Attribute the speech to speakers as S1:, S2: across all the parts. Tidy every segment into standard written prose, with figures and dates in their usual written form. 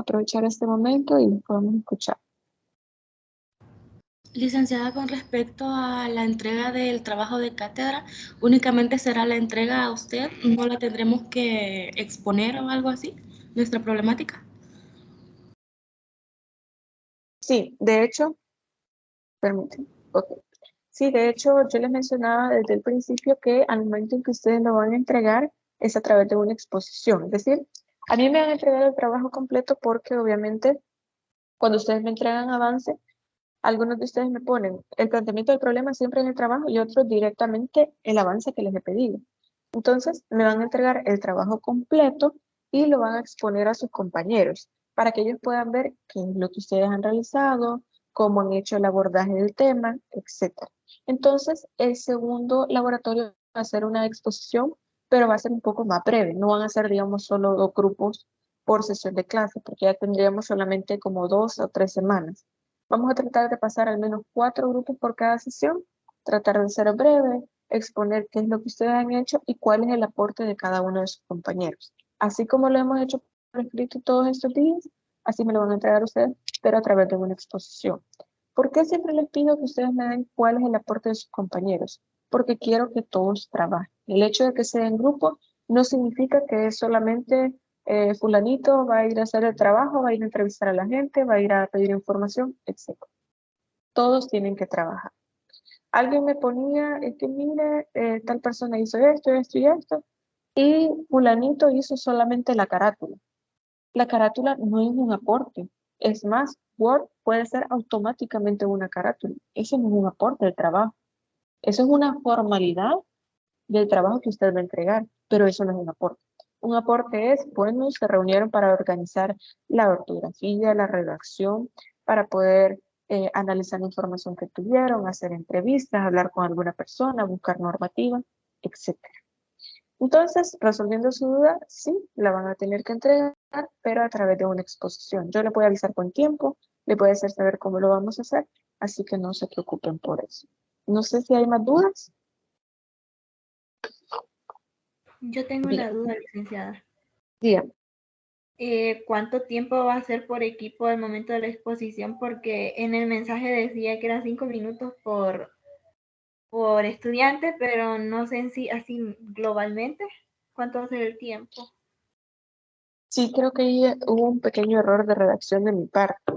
S1: aprovechar este momento y podemos escuchar.
S2: Licenciada, con respecto a la entrega del trabajo de cátedra, ¿únicamente será la entrega a usted? ¿No la tendremos que exponer o algo así? ¿Nuestra problemática?
S1: Sí, de hecho, permítanme. Ok. Sí, de hecho, yo les mencionaba desde el principio que al momento en que ustedes lo van a entregar es a través de una exposición. Es decir, a mí me van a entregar el trabajo completo porque obviamente cuando ustedes me entregan avance, algunos de ustedes me ponen el planteamiento del problema siempre en el trabajo y otros directamente el avance que les he pedido. Entonces, me van a entregar el trabajo completo y lo van a exponer a sus compañeros para que ellos puedan ver qué es lo que ustedes han realizado, cómo han hecho el abordaje del tema, etc. Entonces, el segundo laboratorio va a ser una exposición, pero va a ser un poco más breve. No van a ser, digamos, solo 2 grupos por sesión de clase, porque ya tendríamos solamente como 2 o 3 semanas. Vamos a tratar de pasar al menos 4 grupos por cada sesión, tratar de ser breve, exponer qué es lo que ustedes han hecho y cuál es el aporte de cada uno de sus compañeros. Así como lo hemos hecho por escrito todos estos días, así me lo van a entregar ustedes, pero a través de una exposición. ¿Por qué siempre les pido que ustedes me den cuál es el aporte de sus compañeros? Porque quiero que todos trabajen. El hecho de que sea en grupo no significa que es solamente fulanito va a ir a hacer el trabajo, va a ir a entrevistar a la gente, va a ir a pedir información, etc. Todos tienen que trabajar. Alguien me ponía, es que mire, tal persona hizo esto, esto y esto, y fulanito hizo solamente la carátula. La carátula no es un aporte. Es más, Word puede ser automáticamente una carátula. Eso no es un aporte del trabajo. Eso es una formalidad del trabajo que usted va a entregar, pero eso no es un aporte. Un aporte es, bueno, se reunieron para organizar la ortografía, la redacción, para poder analizar la información que tuvieron, hacer entrevistas, hablar con alguna persona, buscar normativa, etcétera. Entonces, resolviendo su duda, sí, la van a tener que entregar, pero a través de una exposición. Yo le voy a avisar con tiempo, le voy a hacer saber cómo lo vamos a hacer, así que no se preocupen por eso. No sé si hay más dudas.
S2: Yo tengo
S1: Bien,
S2: una duda, licenciada.
S1: dígame.
S2: ¿Cuánto tiempo va a ser por equipo al momento de la exposición? Porque en el mensaje decía que eran 5 minutos por estudiante, pero no sé en sí, así globalmente, ¿cuánto va a ser el tiempo?
S1: Sí, creo que ahí hubo un pequeño error de redacción de mi parte.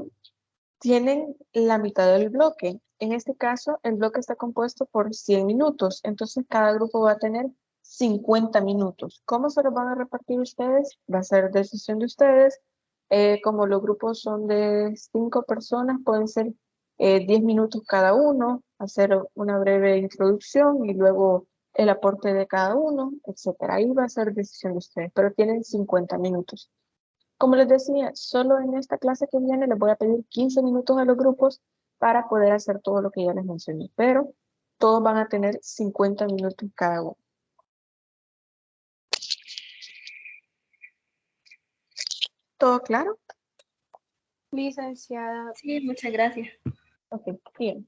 S1: Tienen la mitad del bloque. En este caso, el bloque está compuesto por 100 minutos, entonces cada grupo va a tener 50 minutos. ¿Cómo se los van a repartir ustedes? Va a ser decisión de ustedes. Como los grupos son de 5 personas, pueden ser 10 minutos cada uno, hacer una breve introducción y luego el aporte de cada uno, etcétera. Ahí va a ser decisión de ustedes, pero tienen 50 minutos. Como les decía, solo en esta clase que viene les voy a pedir 15 minutos a los grupos para poder hacer todo lo que ya les mencioné, pero todos van a tener 50 minutos cada uno. ¿Todo claro?
S3: Licenciada.
S2: Sí, muchas gracias.
S1: Ok, bien.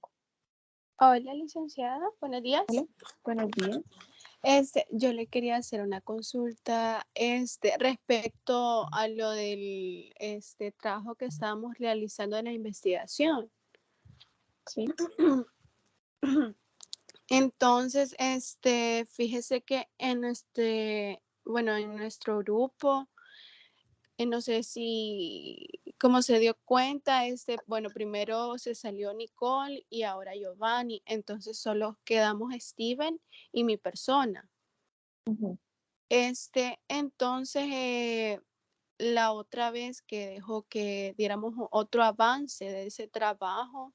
S3: Hola, licenciada. Buenos días.
S1: Hola, buenos días.
S3: Yo le quería hacer una consulta respecto a lo del trabajo que estábamos realizando en la investigación.
S1: Sí.
S3: Entonces, fíjese que en en nuestro grupo, no sé si, como se dio cuenta, primero se salió Nicole y ahora Giovanni, entonces solo quedamos Steven y mi persona.
S1: Ujú.
S3: Entonces, la otra vez que dejó que diéramos otro avance de ese trabajo,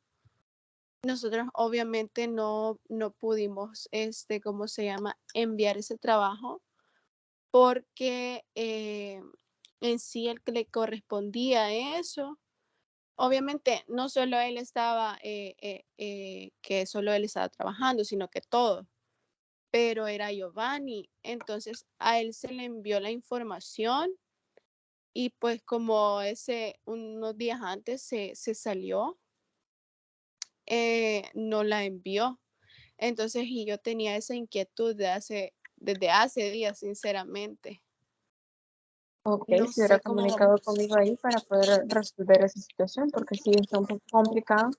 S3: nosotros obviamente no pudimos, ¿cómo se llama? Enviar ese trabajo porque en sí el que le correspondía eso, obviamente no solo él estaba, que solo él estaba trabajando, sino que todo, pero era Giovanni. Entonces a él se le envió la información y pues como unos días antes se salió, no la envió. Entonces, y yo tenía esa inquietud desde hace días, sinceramente.
S1: Ok,
S3: No
S1: se hubiera
S3: sé cómo
S1: comunicado
S3: vamos.
S1: conmigo ahí para poder resolver esa situación, porque sí está un poco complicado,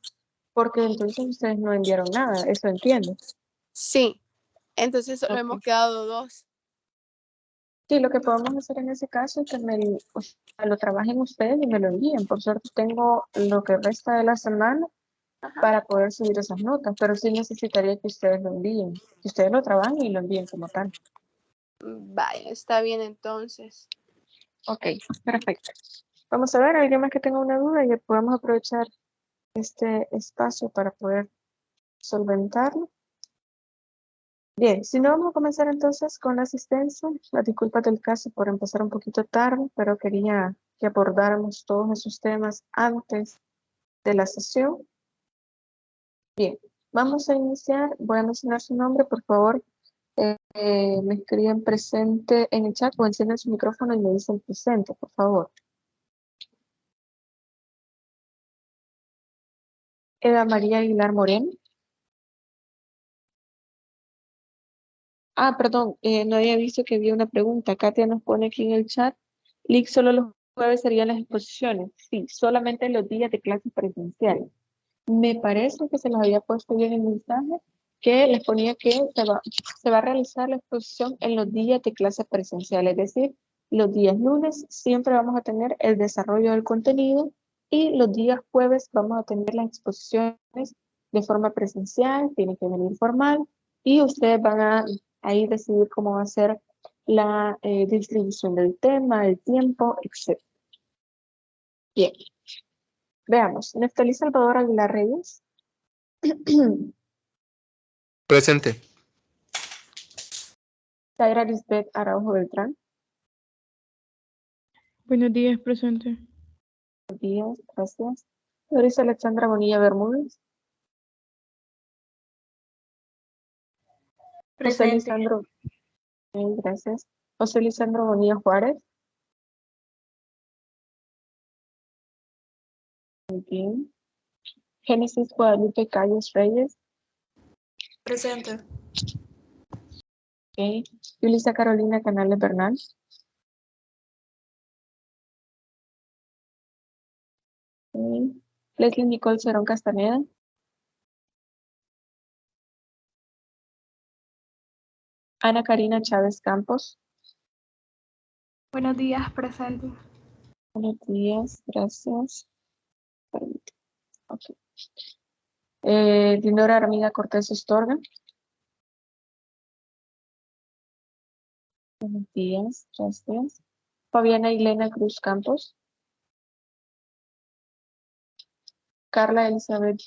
S1: porque entonces ustedes no enviaron nada, eso entiendo.
S3: Sí, entonces solo hemos
S1: Ok.
S3: quedado 2.
S1: Sí, lo que podemos hacer en ese caso es que o sea, lo trabajen ustedes y me lo envíen. Por suerte tengo lo que resta de la semana
S3: Ajá.
S1: para poder subir esas notas, pero sí necesitaría que ustedes lo envíen, que ustedes lo trabajen y lo envíen como tal.
S3: Vaya, está bien entonces.
S1: Ok, perfecto. Vamos a ver, alguien más que tenga una duda y podemos aprovechar este espacio para poder solventarlo. Bien, si no, vamos a comenzar entonces con la asistencia. Las disculpas del caso por empezar un poquito tarde, pero quería que abordáramos todos esos temas antes de la sesión. Bien, vamos a iniciar. Voy a mencionar su nombre, por favor. Me escriben presente en el chat o encienden su micrófono y me dicen presente, por favor. Eva María Aguilar Moreno. Ah, perdón, no había visto que había una pregunta. Katia nos pone aquí en el chat. Lick, solo los jueves serían las exposiciones. Sí, solamente los días de clases presenciales. Me parece que se los había puesto bien en el mensaje, que les ponía que se va a realizar la exposición en los días de clases presenciales, es decir, los días lunes siempre vamos a tener el desarrollo del contenido y los días jueves vamos a tener las exposiciones de forma presencial, tiene que venir formal y ustedes van a ahí decidir cómo va a ser la distribución del tema, el tiempo, etc. Bien, veamos. Neftalí Salvador Aguilar Reyes.
S4: Presente.
S1: Zaira Lisbeth Araujo Beltrán.
S5: Buenos días, presente.
S1: Buenos días, gracias. Doris Alexandra Bonilla Bermúdez. José
S2: Presente.
S1: Lisandro, gracias. José Lisandro Bonilla Juárez. Muy bien. Génesis Guadalupe Calles Reyes.
S6: Presente.
S1: Okay. Yulisa Carolina Canales Bernal. Okay. Leslie Nicole Cerón Castaneda. Ana Karina Chávez Campos.
S6: Buenos días, presente.
S1: Buenos días, gracias. Permítame. Okay. Dinora Armida Cortés Astorga. Buenos días, gracias. Fabiana Elena Cruz Campos. Carla Elizabeth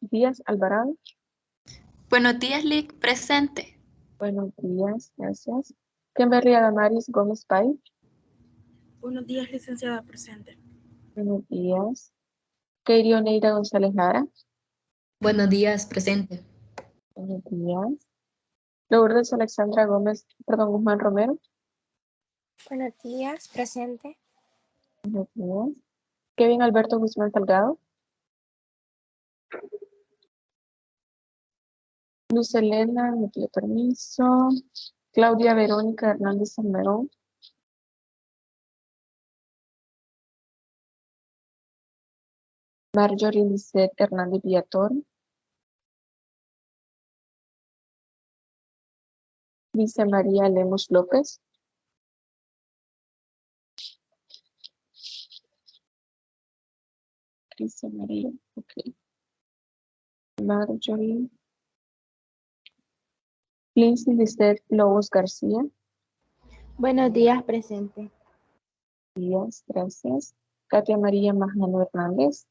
S1: Díaz Alvarado.
S7: Buenos días, Lick, presente.
S1: Buenos días, gracias. Kimberly Adamaris Gómez Pay.
S6: Buenos días, licenciada, presente.
S1: Buenos días. Keiri Oneira González Lara.
S7: Buenos días, presente.
S1: Buenos días. Lourdes Alexandra Guzmán Romero.
S8: Buenos días, presente.
S1: Buenos días. Kevin Alberto Guzmán Salgado. Luz Elena, me pido permiso. Claudia Verónica Hernández Salmerón. Marjorie Lisette Hernández Villator. Dice María Lemos López. Dice María, ok. Marjorie. Lindsay Lisette Lobos García.
S8: Buenos días, presente.
S1: Días, gracias. Katia María Majano Hernández.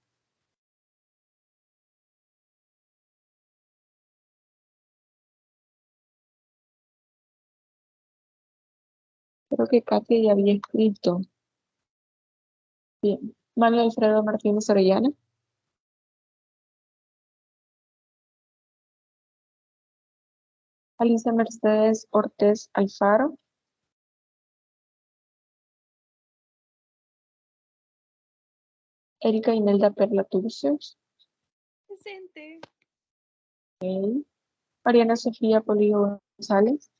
S1: Creo que Katia ya había escrito. Bien. Manuel Alfredo Martínez Orellana. Alicia Mercedes Ortiz Alfaro. Erika Imelda Perla Turcios.
S2: Presente.
S1: Okay. Mariana Sofía Polillo González.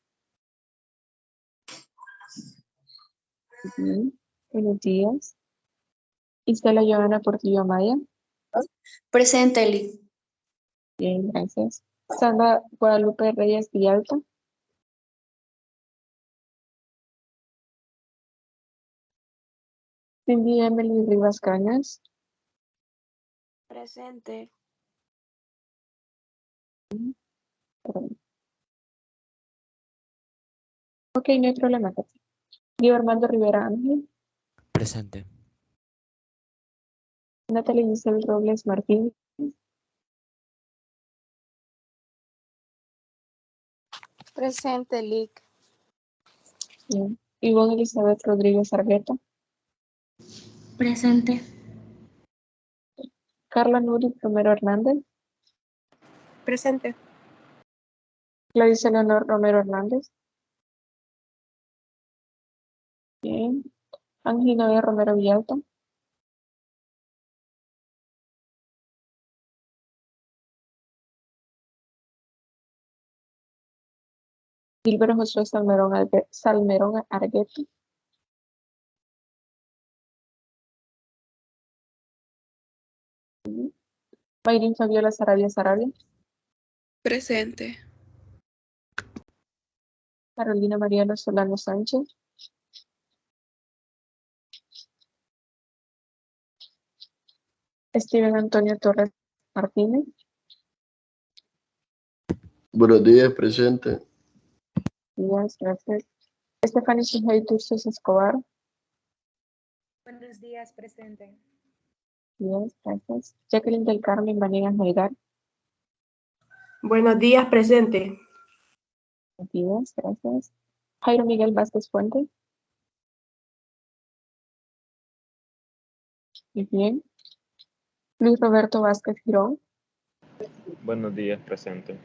S1: Bien. Buenos días. Isela Joana Portillo Amaya.
S7: Presente, Lick.
S1: Bien, gracias. Sandra Guadalupe Reyes Villalta. Cindy Emily Rivas Cañas.
S8: Presente.
S1: Perdón. Ok, no hay problema. Diego Armando Rivera Ángel.
S4: Presente.
S1: Natalia Giselle Robles Martín.
S3: Presente, Lick.
S1: Bien. Ivonne Elizabeth Rodríguez Argueta.
S7: Presente.
S1: Carla Nuri Romero Hernández.
S8: Presente.
S1: Clarice Leonor Romero Hernández. Bien. Angelina B. Romero Villalta. Gilbert Josué Salmerón Argueta. Mayrin Fabiola Sarabia Sarabia.
S6: Presente.
S1: Carolina Mariano Solano Sánchez. Steven Antonio Torres Martínez.
S5: Buenos días, presente.
S1: Días, gracias. Stephanie Sujei Turcios Escobar.
S8: Buenos días, presente.
S1: Días, gracias. Jacqueline del Carmen Vanegas Melgar.
S9: Buenos días, presente.
S1: Días, gracias. Jairo Miguel Vázquez Fuente. Muy bien. Luis Roberto Vázquez Girón.
S10: Buenos días, presente.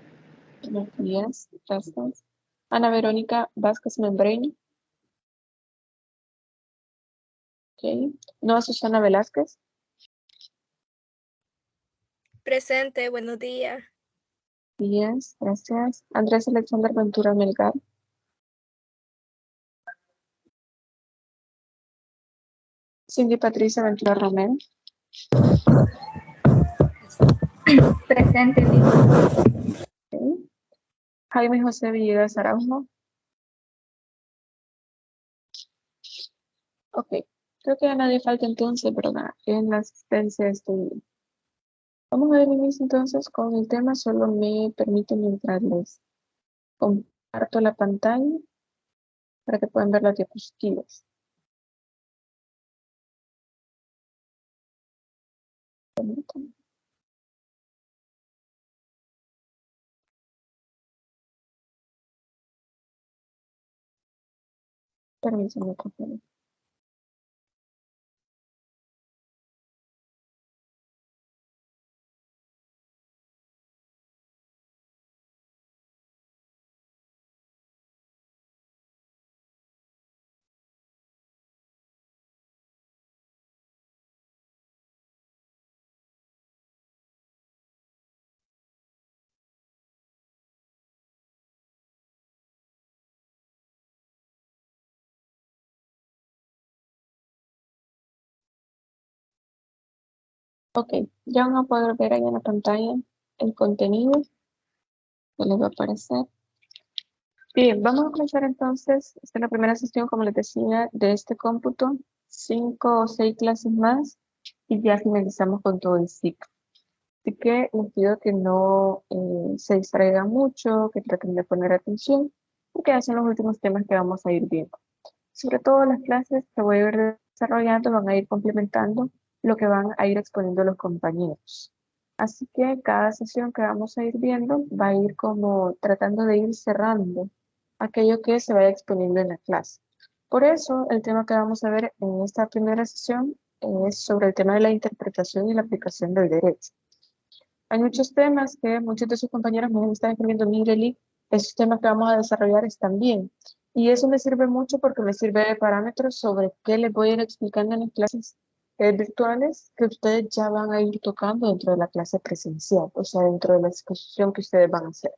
S1: Buenos días, gracias. Ana Verónica Vázquez Membreño. Ok. Noa Susana Velázquez.
S8: Presente, buenos días.
S1: Días, gracias. Andrés Alexander Ventura Melgar. Cindy Patricia Ventura Romero.
S2: Presente, Lick.
S1: Ok. Jaime José Villegas Araujo. Ok. Creo que a nadie falta entonces, ¿verdad? En la asistencia estoy bien. Vamos a ir inicio entonces con el tema. Solo me permiten entrarles. Comparto la pantalla para que puedan ver las diapositivas. Permítanme. Permítanme, por favor. Ok, ya van a poder ver ahí en la pantalla el contenido que les va a aparecer. Bien, vamos a comenzar entonces. Esta es la primera sesión, como les decía, de este cómputo. 5 o 6 clases más y ya finalizamos con todo el ciclo. Así que les pido que no se distraigan mucho, que traten de poner atención, porque ya son los últimos temas que vamos a ir viendo. Sobre todo las clases que voy a ir desarrollando van a ir complementando lo que van a ir exponiendo los compañeros. Así que cada sesión que vamos a ir viendo va a ir como tratando de ir cerrando aquello que se vaya exponiendo en la clase. Por eso el tema que vamos a ver en esta primera sesión es sobre el tema de la interpretación y la aplicación del derecho. Hay muchos temas que muchos de sus compañeros me están escribiendo, mire, Lee, esos temas que vamos a desarrollar están bien. Y eso me sirve mucho porque me sirve de parámetros sobre qué les voy a ir explicando en las clases virtuales que ustedes ya van a ir tocando dentro de la clase presencial, o sea, dentro de la exposición que ustedes van a hacer.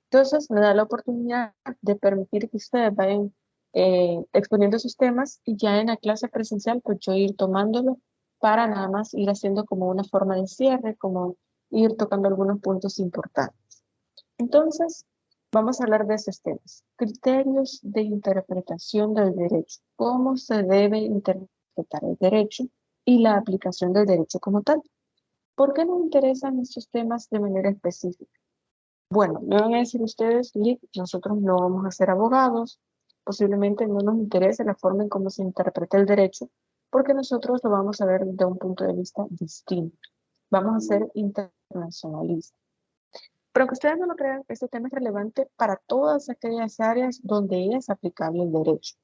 S1: Entonces, me da la oportunidad de permitir que ustedes vayan exponiendo esos temas y ya en la clase presencial pues yo ir tomándolo para nada más ir haciendo como una forma de cierre, como ir tocando algunos puntos importantes. Entonces, vamos a hablar de esos temas. Criterios de interpretación del derecho. ¿Cómo se debe interpretar el derecho y la aplicación del derecho como tal? ¿Por qué nos interesan estos temas de manera específica? Bueno, me van a decir ustedes, Lick, nosotros no vamos a ser abogados, posiblemente no nos interese la forma en cómo se interpreta el derecho, porque nosotros lo vamos a ver desde un punto de vista distinto. Vamos a ser internacionalistas. Pero aunque ustedes no lo crean, este tema es relevante para todas aquellas áreas donde es aplicable el derecho.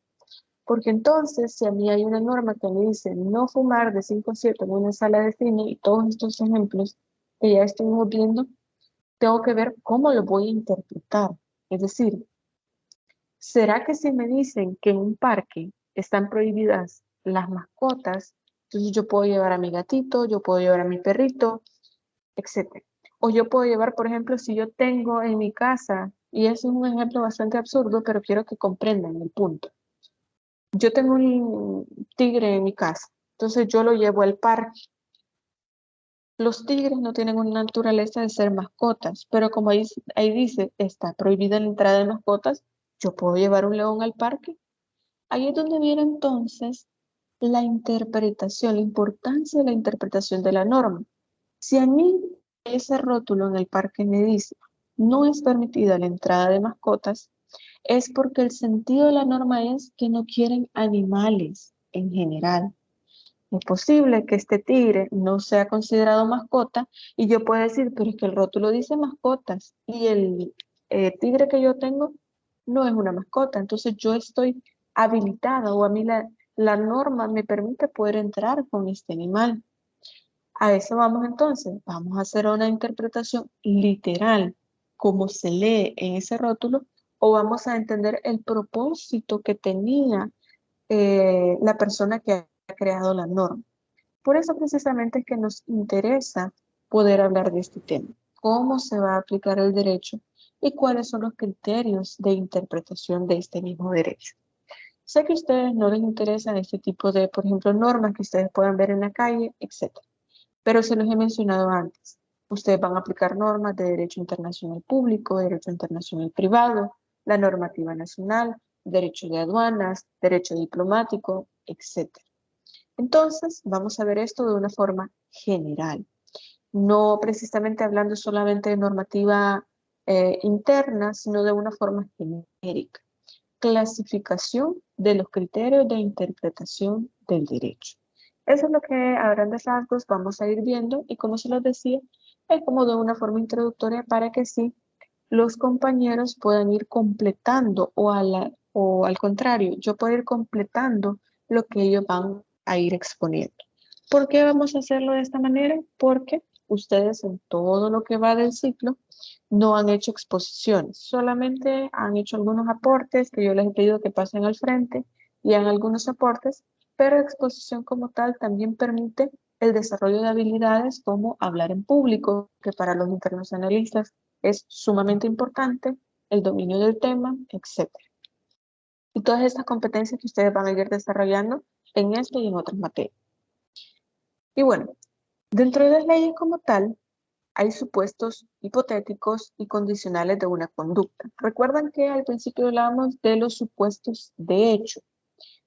S1: Porque entonces, si a mí hay una norma que me dice no fumar de 5 a 7 en una sala de cine y todos estos ejemplos que ya estuvimos viendo, tengo que ver cómo lo voy a interpretar. Es decir, ¿será que si me dicen que en un parque están prohibidas las mascotas, entonces yo puedo llevar a mi gatito, yo puedo llevar a mi perrito, etcétera? O yo puedo llevar, por ejemplo, si yo tengo en mi casa, y eso es un ejemplo bastante absurdo, pero quiero que comprendan el punto. Yo tengo un tigre en mi casa, entonces yo lo llevo al parque. Los tigres no tienen una naturaleza de ser mascotas, pero como ahí dice, está prohibida la entrada de mascotas, yo puedo llevar un león al parque. Ahí es donde viene entonces la interpretación, la importancia de la interpretación de la norma. Si a mí ese rótulo en el parque me dice no es permitida la entrada de mascotas, es porque el sentido de la norma es que no quieren animales en general. Es posible que este tigre no sea considerado mascota y yo pueda decir, pero es que el rótulo dice mascotas y el tigre que yo tengo no es una mascota. Entonces yo estoy habilitada o a mí la norma me permite poder entrar con este animal. A eso vamos entonces. Vamos a hacer una interpretación literal, como se lee en ese rótulo, o vamos a entender el propósito que tenía la persona que ha creado la norma. Por eso precisamente es que nos interesa poder hablar de este tema. ¿Cómo se va a aplicar el derecho y cuáles son los criterios de interpretación de este mismo derecho? Sé que a ustedes no les interesan este tipo de, por ejemplo, normas que ustedes puedan ver en la calle, etc. Pero se los he mencionado antes. Ustedes van a aplicar normas de derecho internacional público, derecho internacional privado, la normativa nacional, derecho de aduanas, derecho diplomático, etc. Entonces, vamos a ver esto de una forma general, no precisamente hablando solamente de normativa interna, sino de una forma genérica. Clasificación de los criterios de interpretación del derecho. Eso es lo que a grandes rasgos vamos a ir viendo y como se los decía, es como de una forma introductoria para que sí los compañeros puedan ir completando o al contrario, yo puedo ir completando lo que ellos van a ir exponiendo. ¿Por qué vamos a hacerlo de esta manera? Porque ustedes en todo lo que va del ciclo no han hecho exposiciones, solamente han hecho algunos aportes que yo les he pedido que pasen al frente y hagan algunos aportes, pero la exposición como tal también permite el desarrollo de habilidades como hablar en público, que para los internacionalistas es sumamente importante, el dominio del tema, etc. Y todas estas competencias que ustedes van a ir desarrollando en esto y en otras materias. Y bueno, dentro de las leyes como tal, hay supuestos hipotéticos y condicionales de una conducta. Recuerdan que al principio hablábamos de los supuestos de hecho.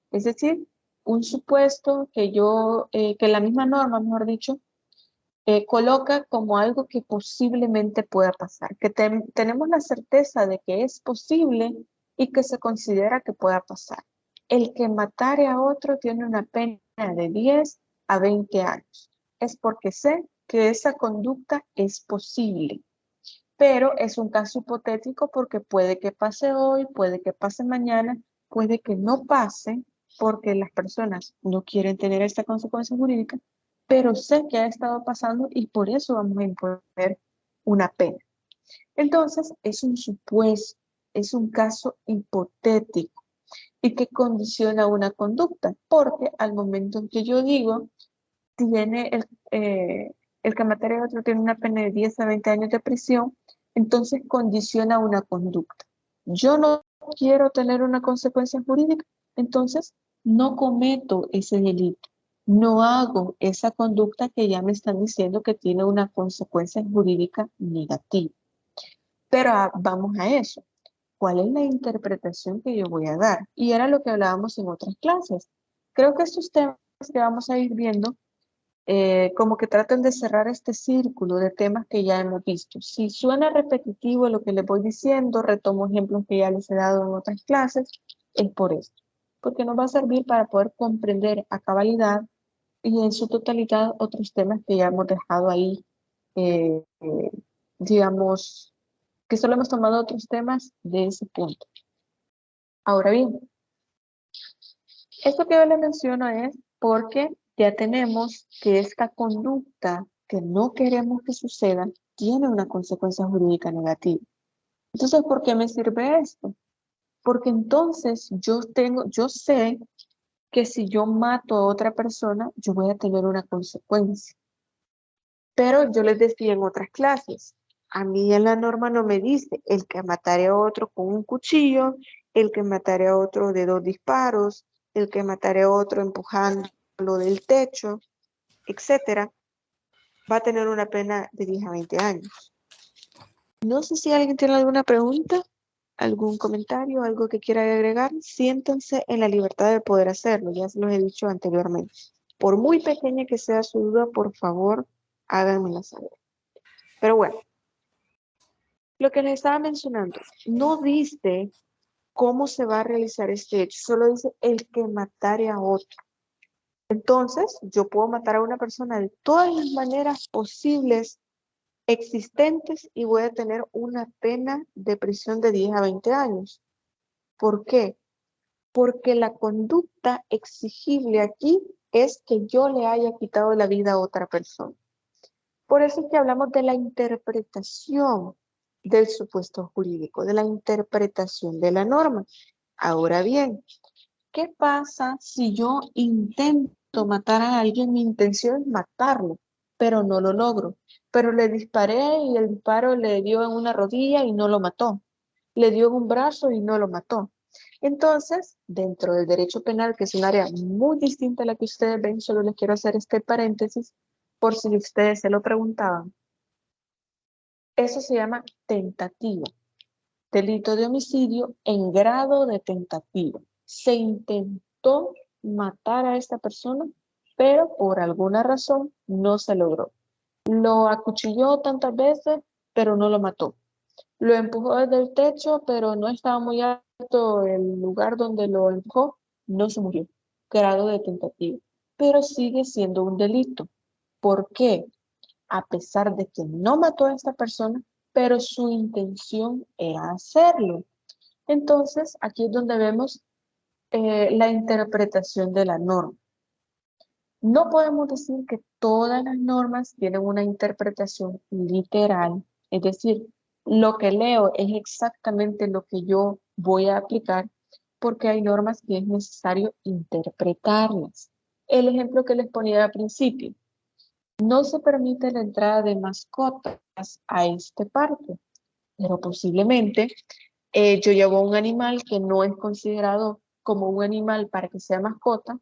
S1: Es decir, un supuesto que la misma norma, mejor dicho, coloca como algo que posiblemente pueda pasar, que tenemos la certeza de que es posible y que se considera que pueda pasar. El que matare a otro tiene una pena de 10 a 20 años. Es porque sé que esa conducta es posible, pero es un caso hipotético porque puede que pase hoy, puede que pase mañana, puede que no pase porque las personas no quieren tener esta consecuencia jurídica, pero sé que ha estado pasando y por eso vamos a imponer una pena. Entonces, es un supuesto, es un caso hipotético y que condiciona una conducta, porque al momento en que yo digo, tiene el que mataría a otro tiene una pena de 10 a 20 años de prisión, entonces condiciona una conducta. Yo no quiero tener una consecuencia jurídica, entonces no cometo ese delito, no hago esa conducta que ya me están diciendo que tiene una consecuencia jurídica negativa. Pero vamos a eso. ¿Cuál es la interpretación que yo voy a dar? Y era lo que hablábamos en otras clases. Creo que estos temas que vamos a ir viendo como que tratan de cerrar este círculo de temas que ya hemos visto. Si suena repetitivo lo que les voy diciendo, retomo ejemplos que ya les he dado en otras clases, es por esto. Porque nos va a servir para poder comprender a cabalidad y en su totalidad otros temas que ya hemos dejado ahí, digamos, que solo hemos tomado otros temas de ese punto. Ahora bien, esto que yo les menciono es porque ya tenemos que esta conducta que no queremos que suceda tiene una consecuencia jurídica negativa. Entonces, ¿por qué me sirve esto? Porque entonces yo sé que si yo mato a otra persona, yo voy a tener una consecuencia. Pero yo les decía en otras clases, a mí en la norma no me dice el que matare a otro con un cuchillo, el que matare a otro de 2 disparos, el que matare a otro empujándolo del techo, etcétera, va a tener una pena de 10 a 20 años. No sé si alguien tiene alguna pregunta, algún comentario, algo que quiera agregar. Siéntanse en la libertad de poder hacerlo, ya se los he dicho anteriormente. Por muy pequeña que sea su duda, por favor, háganmela saber. Pero bueno, lo que les estaba mencionando, no dice cómo se va a realizar este hecho, solo dice el que matare a otro. Entonces, yo puedo matar a una persona de todas las maneras posibles existentes y voy a tener una pena de prisión de 10 a 20 años. ¿Por qué? Porque la conducta exigible aquí es que yo le haya quitado la vida a otra persona. Por eso es que hablamos de la interpretación del supuesto jurídico, de la interpretación de la norma. Ahora bien, ¿qué pasa si yo intento matar a alguien? Mi intención es matarlo, pero no lo logro. Pero le disparé y el disparo le dio en una rodilla y no lo mató. Le dio en un brazo y no lo mató. Entonces, dentro del derecho penal, que es un área muy distinta a la que ustedes ven, solo les quiero hacer este paréntesis por si ustedes se lo preguntaban. Eso se llama tentativa. Delito de homicidio en grado de tentativa. Se intentó matar a esta persona, pero por alguna razón no se logró. Lo acuchilló tantas veces, pero no lo mató. Lo empujó desde el techo, pero no estaba muy alto el lugar donde lo empujó, no se murió. Grado de tentativa. Pero sigue siendo un delito. ¿Por qué? A pesar de que no mató a esta persona, pero su intención era hacerlo. Entonces, aquí es donde vemos la interpretación de la norma. No podemos decir que todas las normas tienen una interpretación literal, es decir, lo que leo es exactamente lo que yo voy a aplicar, porque hay normas que es necesario interpretarlas. El ejemplo que les ponía al principio, no se permite la entrada de mascotas a este parque, pero posiblemente yo llevo un animal que no es considerado como un animal para que sea mascota,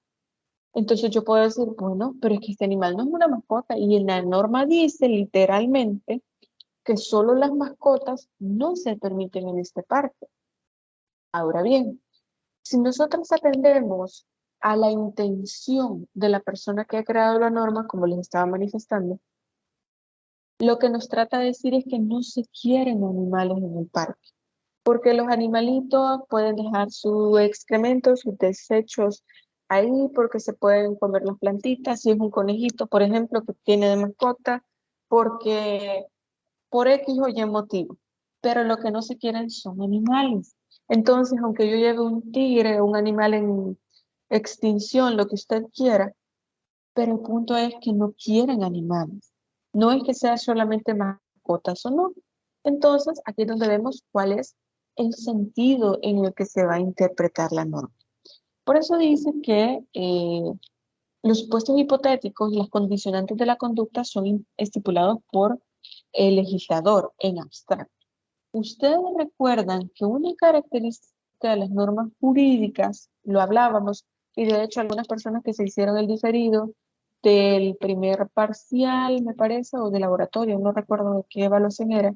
S1: entonces yo puedo decir, bueno, pero es que este animal no es una mascota y en la norma dice literalmente que solo las mascotas no se permiten en este parque. Ahora bien, si nosotros atendemos a la intención de la persona que ha creado la norma, como les estaba manifestando, lo que nos trata de decir es que no se quieren animales en el parque, porque los animalitos pueden dejar su excremento, sus desechos ahí, porque se pueden comer las plantitas, si es un conejito, por ejemplo, que tiene de mascota, porque por X o Y motivo, pero lo que no se quieren son animales. Entonces, aunque yo lleve un tigre, un animal en extinción, lo que usted quiera, pero el punto es que no quieren animales. No es que sea solamente mascotas o no. Entonces, aquí es donde vemos cuál es el sentido en el que se va a interpretar la norma. Por eso dice que los supuestos hipotéticos y las condicionantes de la conducta son estipulados por el legislador en abstracto. Ustedes recuerdan que una característica acerca de las normas jurídicas, lo hablábamos, y de hecho algunas personas que se hicieron el diferido del primer parcial, me parece, o de laboratorio, no recuerdo de qué evaluación era,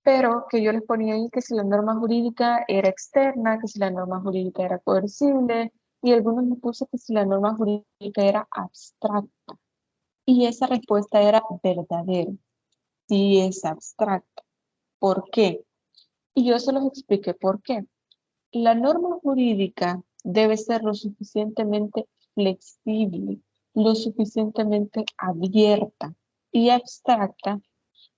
S1: pero que yo les ponía ahí que si la norma jurídica era externa, que si la norma jurídica era coercible, y algunos me puso que si la norma jurídica era abstracta. Y esa respuesta era verdadera. Sí es abstracta. ¿Por qué? Y yo se los expliqué por qué. La norma jurídica debe ser lo suficientemente flexible, lo suficientemente abierta y abstracta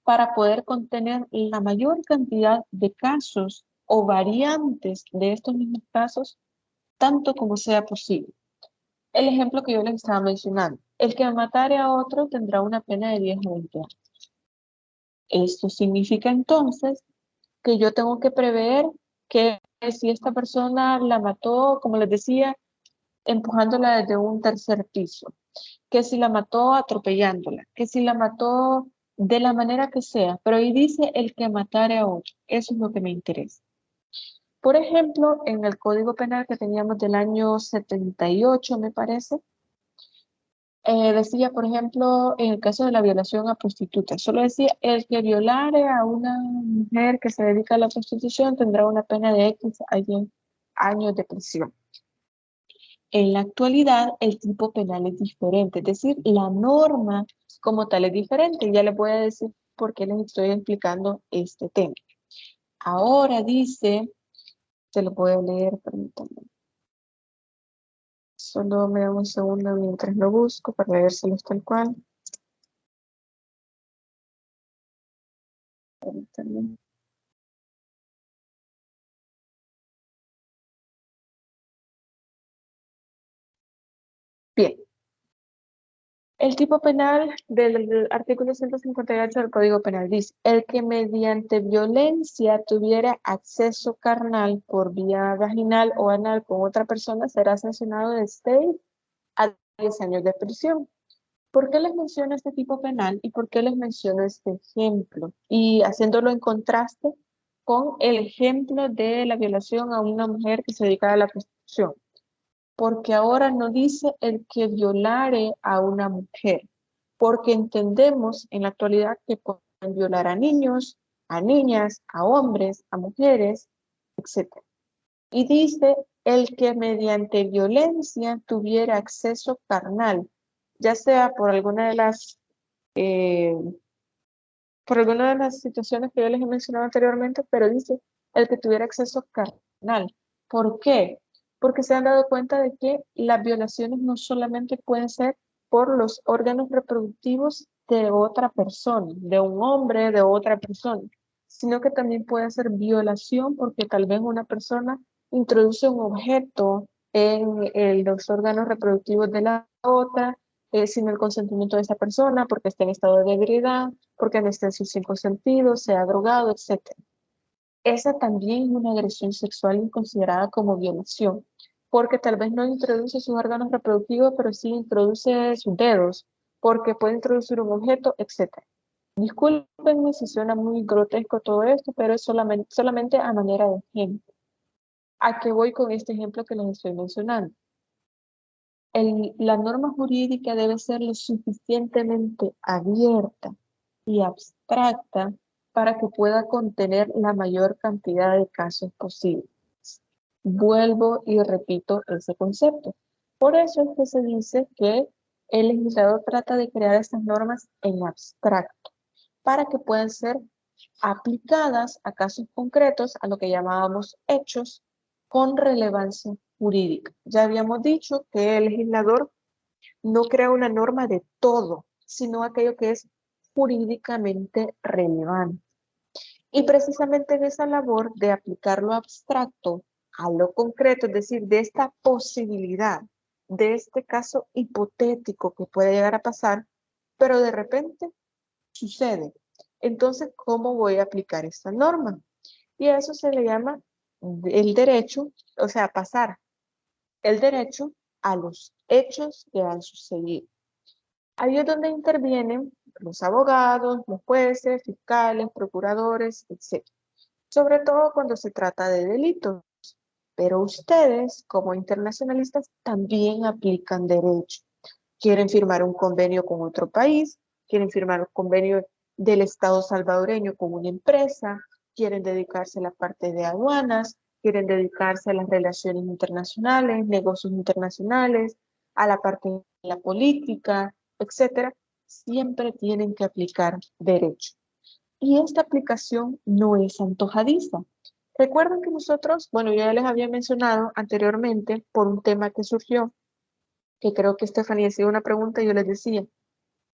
S1: para poder contener la mayor cantidad de casos o variantes de estos mismos casos, tanto como sea posible. El ejemplo que yo les estaba mencionando, el que matare a otro tendrá una pena de 10 a 20 años. Esto significa entonces que yo tengo que prever que si esta persona la mató, como les decía, empujándola desde un tercer piso, que si la mató atropellándola, que si la mató de la manera que sea, pero ahí dice el que matare a otro, eso es lo que me interesa. Por ejemplo, en el Código Penal que teníamos del año 78, me parece, decía, por ejemplo, en el caso de la violación a prostitutas, solo decía, el que violare a una mujer que se dedica a la prostitución tendrá una pena de X años de prisión. En la actualidad, el tipo penal es diferente, es decir, la norma como tal es diferente. Ya les voy a decir por qué les estoy explicando este tema. Ahora dice, se lo voy a leer, permítanme. Solo me da un segundo mientras lo busco para leérselos tal cual. Permítanme. Bien. El tipo penal del artículo 158 del Código Penal dice, el que mediante violencia tuviera acceso carnal por vía vaginal o anal con otra persona será sancionado de 6 a 10 años de prisión. ¿Por qué les menciono este tipo penal y por qué les menciono este ejemplo? Y haciéndolo en contraste con el ejemplo de la violación a una mujer que se dedica a la prostitución. Porque ahora no dice el que violare a una mujer, porque entendemos en la actualidad que pueden violar a niños, a niñas, a hombres, a mujeres, etc. Y dice el que mediante violencia tuviera acceso carnal, ya sea por alguna de las situaciones que yo les he mencionado anteriormente, pero dice el que tuviera acceso carnal. ¿Por qué? Porque se han dado cuenta de que las violaciones no solamente pueden ser por los órganos reproductivos de otra persona, de un hombre, de otra persona, sino que también puede ser violación porque tal vez una persona introduce un objeto en los órganos reproductivos de la otra, sin el consentimiento de esa persona, porque está en estado de ebriedad, porque no está en sus 5 sentidos, se ha drogado, etc. Esa también es una agresión sexual considerada como violación, porque tal vez no introduce sus órganos reproductivos, pero sí introduce sus dedos, porque puede introducir un objeto, etc. Discúlpenme si suena muy grotesco todo esto, pero es solamente a manera de ejemplo. ¿A qué voy con este ejemplo que les estoy mencionando? La norma jurídica debe ser lo suficientemente abierta y abstracta para que pueda contener la mayor cantidad de casos posibles. Vuelvo y repito ese concepto. Por eso es que se dice que el legislador trata de crear estas normas en abstracto, para que puedan ser aplicadas a casos concretos, a lo que llamábamos hechos, con relevancia jurídica. Ya habíamos dicho que el legislador no crea una norma de todo, sino aquello que es jurídicamente relevante. Y precisamente en esa labor de aplicar lo abstracto a lo concreto, es decir, de esta posibilidad, de este caso hipotético que puede llegar a pasar, pero de repente sucede. Entonces, ¿cómo voy a aplicar esta norma? Y a eso se le llama el derecho, o sea, pasar el derecho a los hechos que han sucedido. Ahí es donde intervienen los abogados, los jueces, fiscales, procuradores, etc. Sobre todo cuando se trata de delitos. Pero ustedes, como internacionalistas, también aplican derecho. Quieren firmar un convenio con otro país, quieren firmar un convenio del Estado salvadoreño con una empresa, quieren dedicarse a la parte de aduanas, quieren dedicarse a las relaciones internacionales, negocios internacionales, a la parte de la política, etcétera. Siempre tienen que aplicar derecho. Y esta aplicación no es antojadiza. Recuerden que nosotros, bueno, yo ya les había mencionado anteriormente por un tema que surgió, que creo que Estefanía hacía una pregunta y yo les decía,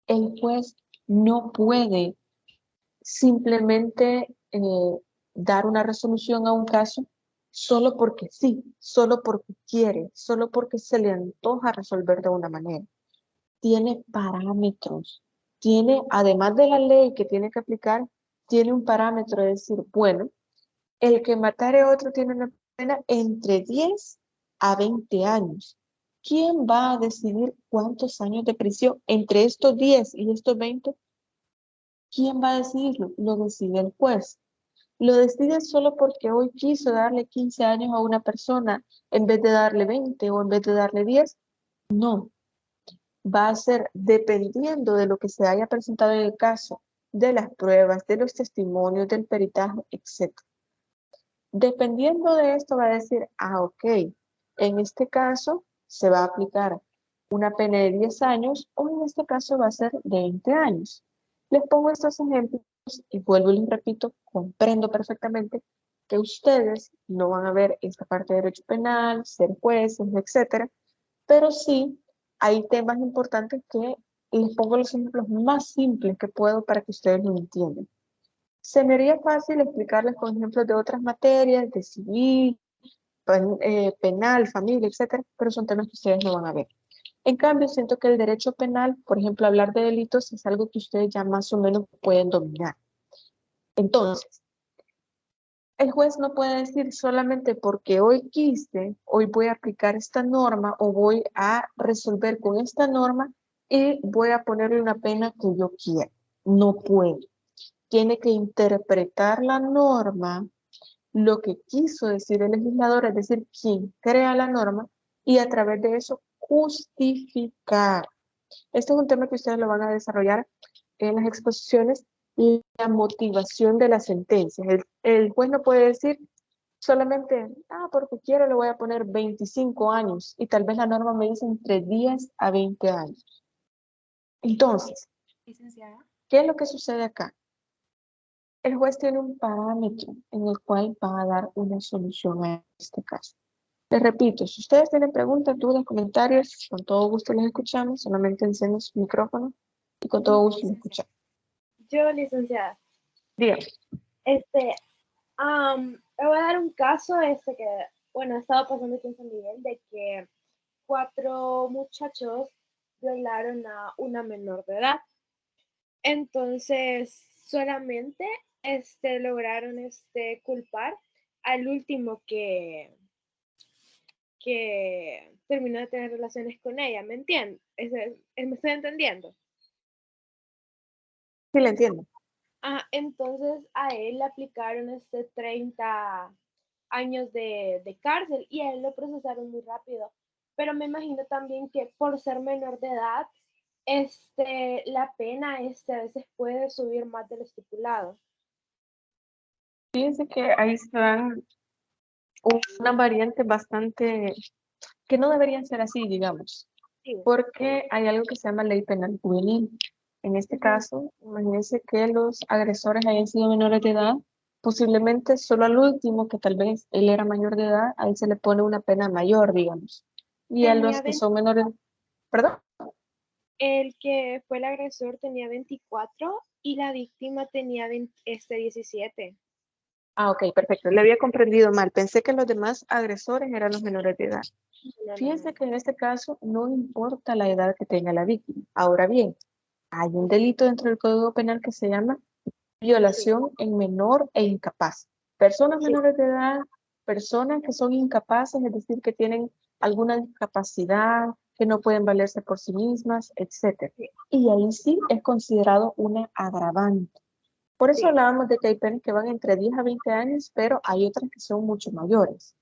S1: el juez no puede simplemente dar una resolución a un caso solo porque sí, solo porque quiere, solo porque se le antoja resolver de una manera. Tiene parámetros, tiene, además de la ley que tiene que aplicar, tiene un parámetro de decir, bueno, el que matare a otro tiene una pena entre 10 a 20 años. ¿Quién va a decidir cuántos años de prisión entre estos 10 y estos 20? ¿Quién va a decidirlo? Lo decide el juez. Lo decide solo porque hoy quiso darle 15 años a una persona en vez de darle 20 o en vez de darle 10. No. Va a ser dependiendo de lo que se haya presentado en el caso, de las pruebas, de los testimonios, del peritaje, etc. Dependiendo de esto va a decir, ok, en este caso se va a aplicar una pena de 10 años o en este caso va a ser de 20 años. Les pongo estos ejemplos y vuelvo y les repito, comprendo perfectamente que ustedes no van a ver esta parte de derecho penal, ser jueces, etcétera, pero sí hay temas importantes que les pongo los ejemplos más simples que puedo para que ustedes lo entiendan. Se me haría fácil explicarles con ejemplos de otras materias, de civil, penal, familia, etcétera, pero son temas que ustedes no van a ver. En cambio, siento que el derecho penal, por ejemplo, hablar de delitos es algo que ustedes ya más o menos pueden dominar. Entonces, el juez no puede decir solamente porque hoy quise, hoy voy a aplicar esta norma o voy a resolver con esta norma y voy a ponerle una pena que yo quiera. No puede. Tiene que interpretar la norma, lo que quiso decir el legislador, es decir, quien crea la norma, y a través de eso justificar. Este es un tema que ustedes lo van a desarrollar en las exposiciones, y la motivación de la sentencia. El juez no puede decir solamente, porque quiero le voy a poner 25 años, y tal vez la norma me dice entre 10 a 20 años. Entonces,
S8: Licenciada.
S1: ¿qué es lo que sucede acá? El juez tiene un parámetro en el cual va a dar una solución a este caso. Les repito, si ustedes tienen preguntas, dudas, comentarios, con todo gusto les escuchamos. Solamente encienden su micrófono y con todo gusto les escuchamos.
S8: Yo, licenciada.
S1: Dígame.
S8: Le voy a dar un caso que, bueno, ha estado pasando aquí en San Miguel, de que 4 muchachos violaron a una menor de edad. Entonces, solamente lograron culpar al último que terminó de tener relaciones con ella, ¿me entiendes? ¿Me estoy entendiendo?
S1: Sí, le entiendo.
S8: Entonces a él le aplicaron 30 años de cárcel y a él lo procesaron muy rápido. Pero me imagino también que por ser menor de edad, la pena a veces puede subir más del estipulado.
S1: Fíjense que ahí se dan unas variantes bastante que no deberían ser así, digamos,
S8: Sí.
S1: porque hay algo que se llama ley penal juvenil. En este caso, imagínense que los agresores hayan sido menores de edad, posiblemente solo al último, que tal vez él era mayor de edad, a él se le pone una pena mayor, digamos. Y a los que son menores, ¿perdón?
S8: El que fue el agresor tenía 24 y la víctima tenía 17.
S1: Ok, perfecto. Le había comprendido mal. Pensé que los demás agresores eran los menores de edad. Fíjense que en este caso no importa la edad que tenga la víctima. Ahora bien, hay un delito dentro del Código Penal que se llama violación en menor e incapaz. Personas menores de edad, personas que son incapaces, es decir, que tienen alguna discapacidad, que no pueden valerse por sí mismas, etc. Y ahí sí es considerado una agravante. Por eso hablábamos de que hay penas que van entre 10 a 20 años, pero hay otras que son mucho mayores.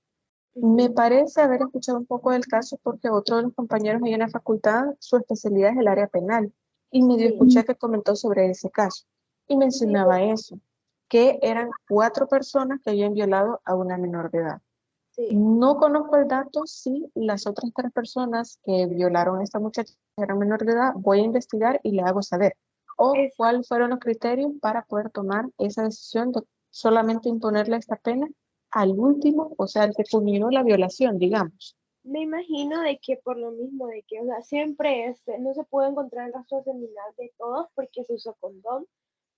S1: Me parece haber escuchado un poco del caso porque otro de los compañeros ahí en la facultad, su especialidad es el área penal, y medio
S8: Sí,
S1: escuché que comentó sobre ese caso, y
S8: sí,
S1: mencionaba eso, que eran 4 personas que habían violado a una menor de edad.
S8: sí.
S1: No conozco el dato si las otras 3 personas que violaron a esta muchacha eran menor de edad, voy a investigar y le hago saber. O
S8: Es,
S1: cuáles fueron los criterios para poder tomar esa decisión de solamente imponerle esta pena al último, o sea, al que culminó la violación, digamos.
S8: me imagino de que por lo mismo, de que, o sea, siempre no se puede encontrar el rastro seminal de todos porque se usó condón,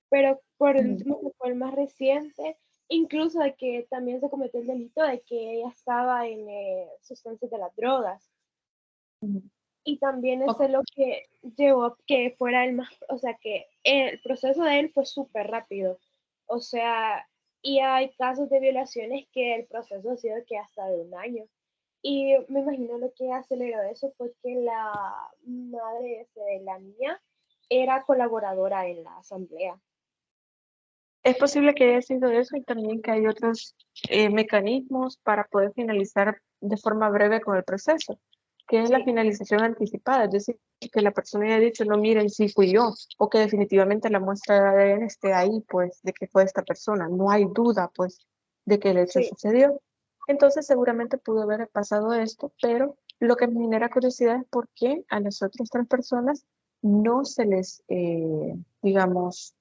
S8: pero por el último que fue el más reciente, incluso de que también se cometió el delito de que ella estaba en sustancias de las drogas.
S1: Ujú.
S8: Y también eso
S1: Ok.
S8: es lo que llevó a que fuera el más, o sea, que el proceso de él fue súper rápido. O sea, y hay casos de violaciones que el proceso ha sido que hasta de 1 año. Y me imagino lo que aceleró eso fue que la madre de la niña era colaboradora en la asamblea.
S1: Es posible que haya sido eso y también que hay otros mecanismos para poder finalizar de forma breve con el proceso, que es la
S8: Sí,
S1: finalización anticipada, es decir, que la persona haya dicho, no, miren, sí fui yo, o que definitivamente la muestra de ADN esté ahí, pues, de que fue esta persona. No hay duda, pues, de que el hecho
S8: sí.
S1: sucedió. Entonces, seguramente pudo haber pasado esto, pero lo que me genera curiosidad es por qué a las otras 3 personas no se les, digamos,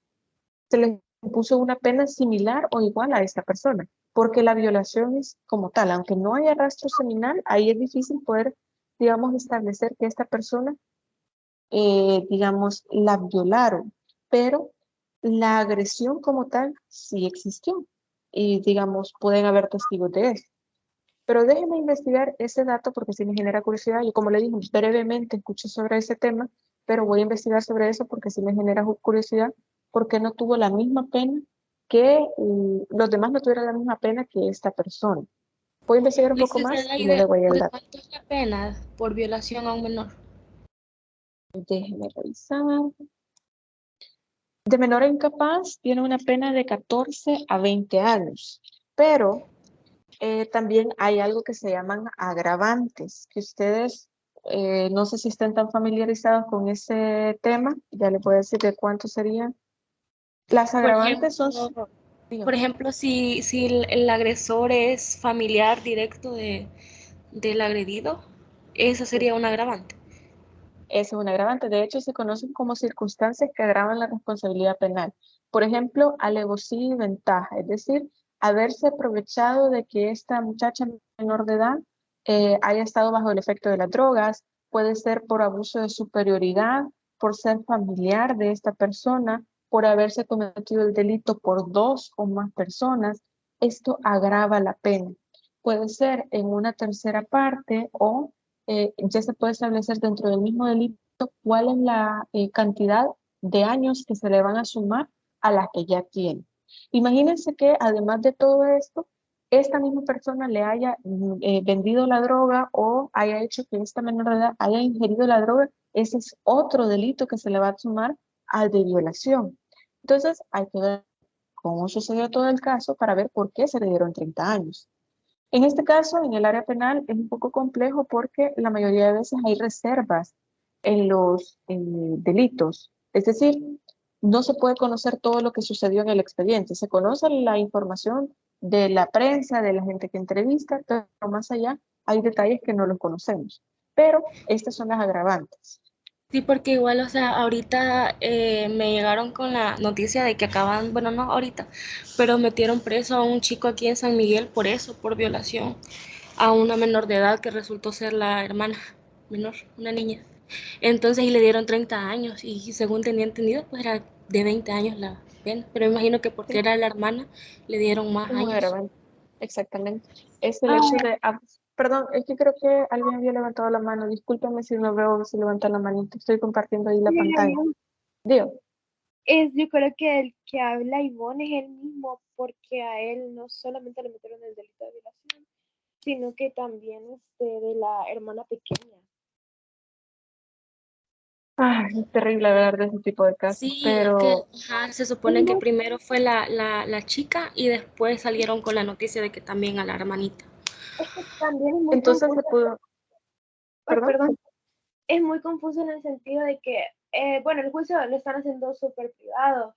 S1: se les impuso una pena similar o igual a esta persona, porque la violación es como tal, aunque no haya rastro seminal, ahí es difícil poder, digamos, establecer que esta persona, digamos, la violaron, pero la agresión como tal sí existió y, digamos, pueden haber testigos de eso. Pero déjenme investigar ese dato porque sí me genera curiosidad. Yo, como le dije, brevemente escuché sobre ese tema, pero voy a investigar sobre eso porque sí me genera curiosidad, porque no tuvo la misma pena que los demás no tuvieron la misma pena que esta persona. Voy a investigar un
S4: ¿Y
S1: poco
S4: se sabe
S1: más
S4: ahí
S1: y yo le voy a
S4: de
S1: dar.
S4: cuánto es la pena por violación a un menor?
S1: Déjenme revisar. De menor a incapaz tiene una pena de 14 a 20 años, pero también hay algo que se llaman agravantes, que ustedes no sé si estén tan familiarizados con ese tema, ya le puedo decir de cuánto serían. Las
S4: Por
S1: agravantes son,
S4: ejemplo, por
S1: dígame,
S4: ejemplo, si el agresor es familiar directo del agredido, esa
S1: sí,
S4: sería un agravante.
S1: ese es un agravante. De hecho, se conocen como circunstancias que agravan la responsabilidad penal. Por ejemplo, alevosía y ventaja, es decir, haberse aprovechado de que esta muchacha menor de edad haya estado bajo el efecto de las drogas, puede ser por abuso de superioridad, por ser familiar de esta persona, por haberse cometido el delito por 2 o más personas. Esto agrava la pena. Puede ser en una tercera parte o ya se puede establecer dentro del mismo delito cuál es la cantidad de años que se le van a sumar a las que ya tiene. Imagínense que además de todo esto, esta misma persona le haya vendido la droga o haya hecho que esta menor de edad haya ingerido la droga, ese es otro delito que se le va a sumar al de violación. Entonces, hay que ver cómo sucedió todo el caso para ver por qué se le dieron 30 años. En este caso, en el área penal, es un poco complejo porque la mayoría de veces hay reservas en los delitos. Es decir, no se puede conocer todo lo que sucedió en el expediente. Se conoce la información de la prensa, de la gente que entrevista, pero más allá hay detalles que no los conocemos. Pero estas son las agravantes.
S4: Sí, porque igual, o sea, ahorita me llegaron con la noticia de que acaban, bueno, no ahorita, pero metieron preso a un chico aquí en San Miguel por eso, por violación a una menor de edad que resultó ser la hermana menor, una niña. Entonces, y le dieron 30 años y según tenía entendido, pues era de 20 años la pena, pero me imagino que porque
S1: Sí,
S4: era la hermana, le dieron más
S1: es un
S4: años.
S1: agravante. Exactamente. Es el hecho
S8: Ah,
S1: de... perdón, es que creo que alguien había levantado la mano. Discúlpame si no veo si levanta la manita. Estoy compartiendo ahí la pantalla. Digo,
S8: yo creo que el que habla Ivonne es el mismo, porque a él no solamente le metieron el delito de violación, sino que también de la hermana pequeña.
S1: es terrible hablar de ese tipo de casos,
S4: Sí, es que
S1: pero
S4: ajá, se supone que primero fue la chica y después salieron con la noticia de que también a la hermanita.
S8: Es que también es muy
S1: Entonces
S8: confuso.
S1: se pudo,
S8: Ay,
S1: perdón.
S8: perdón. Es muy confuso en el sentido de que, bueno, el juicio lo están haciendo súper privado.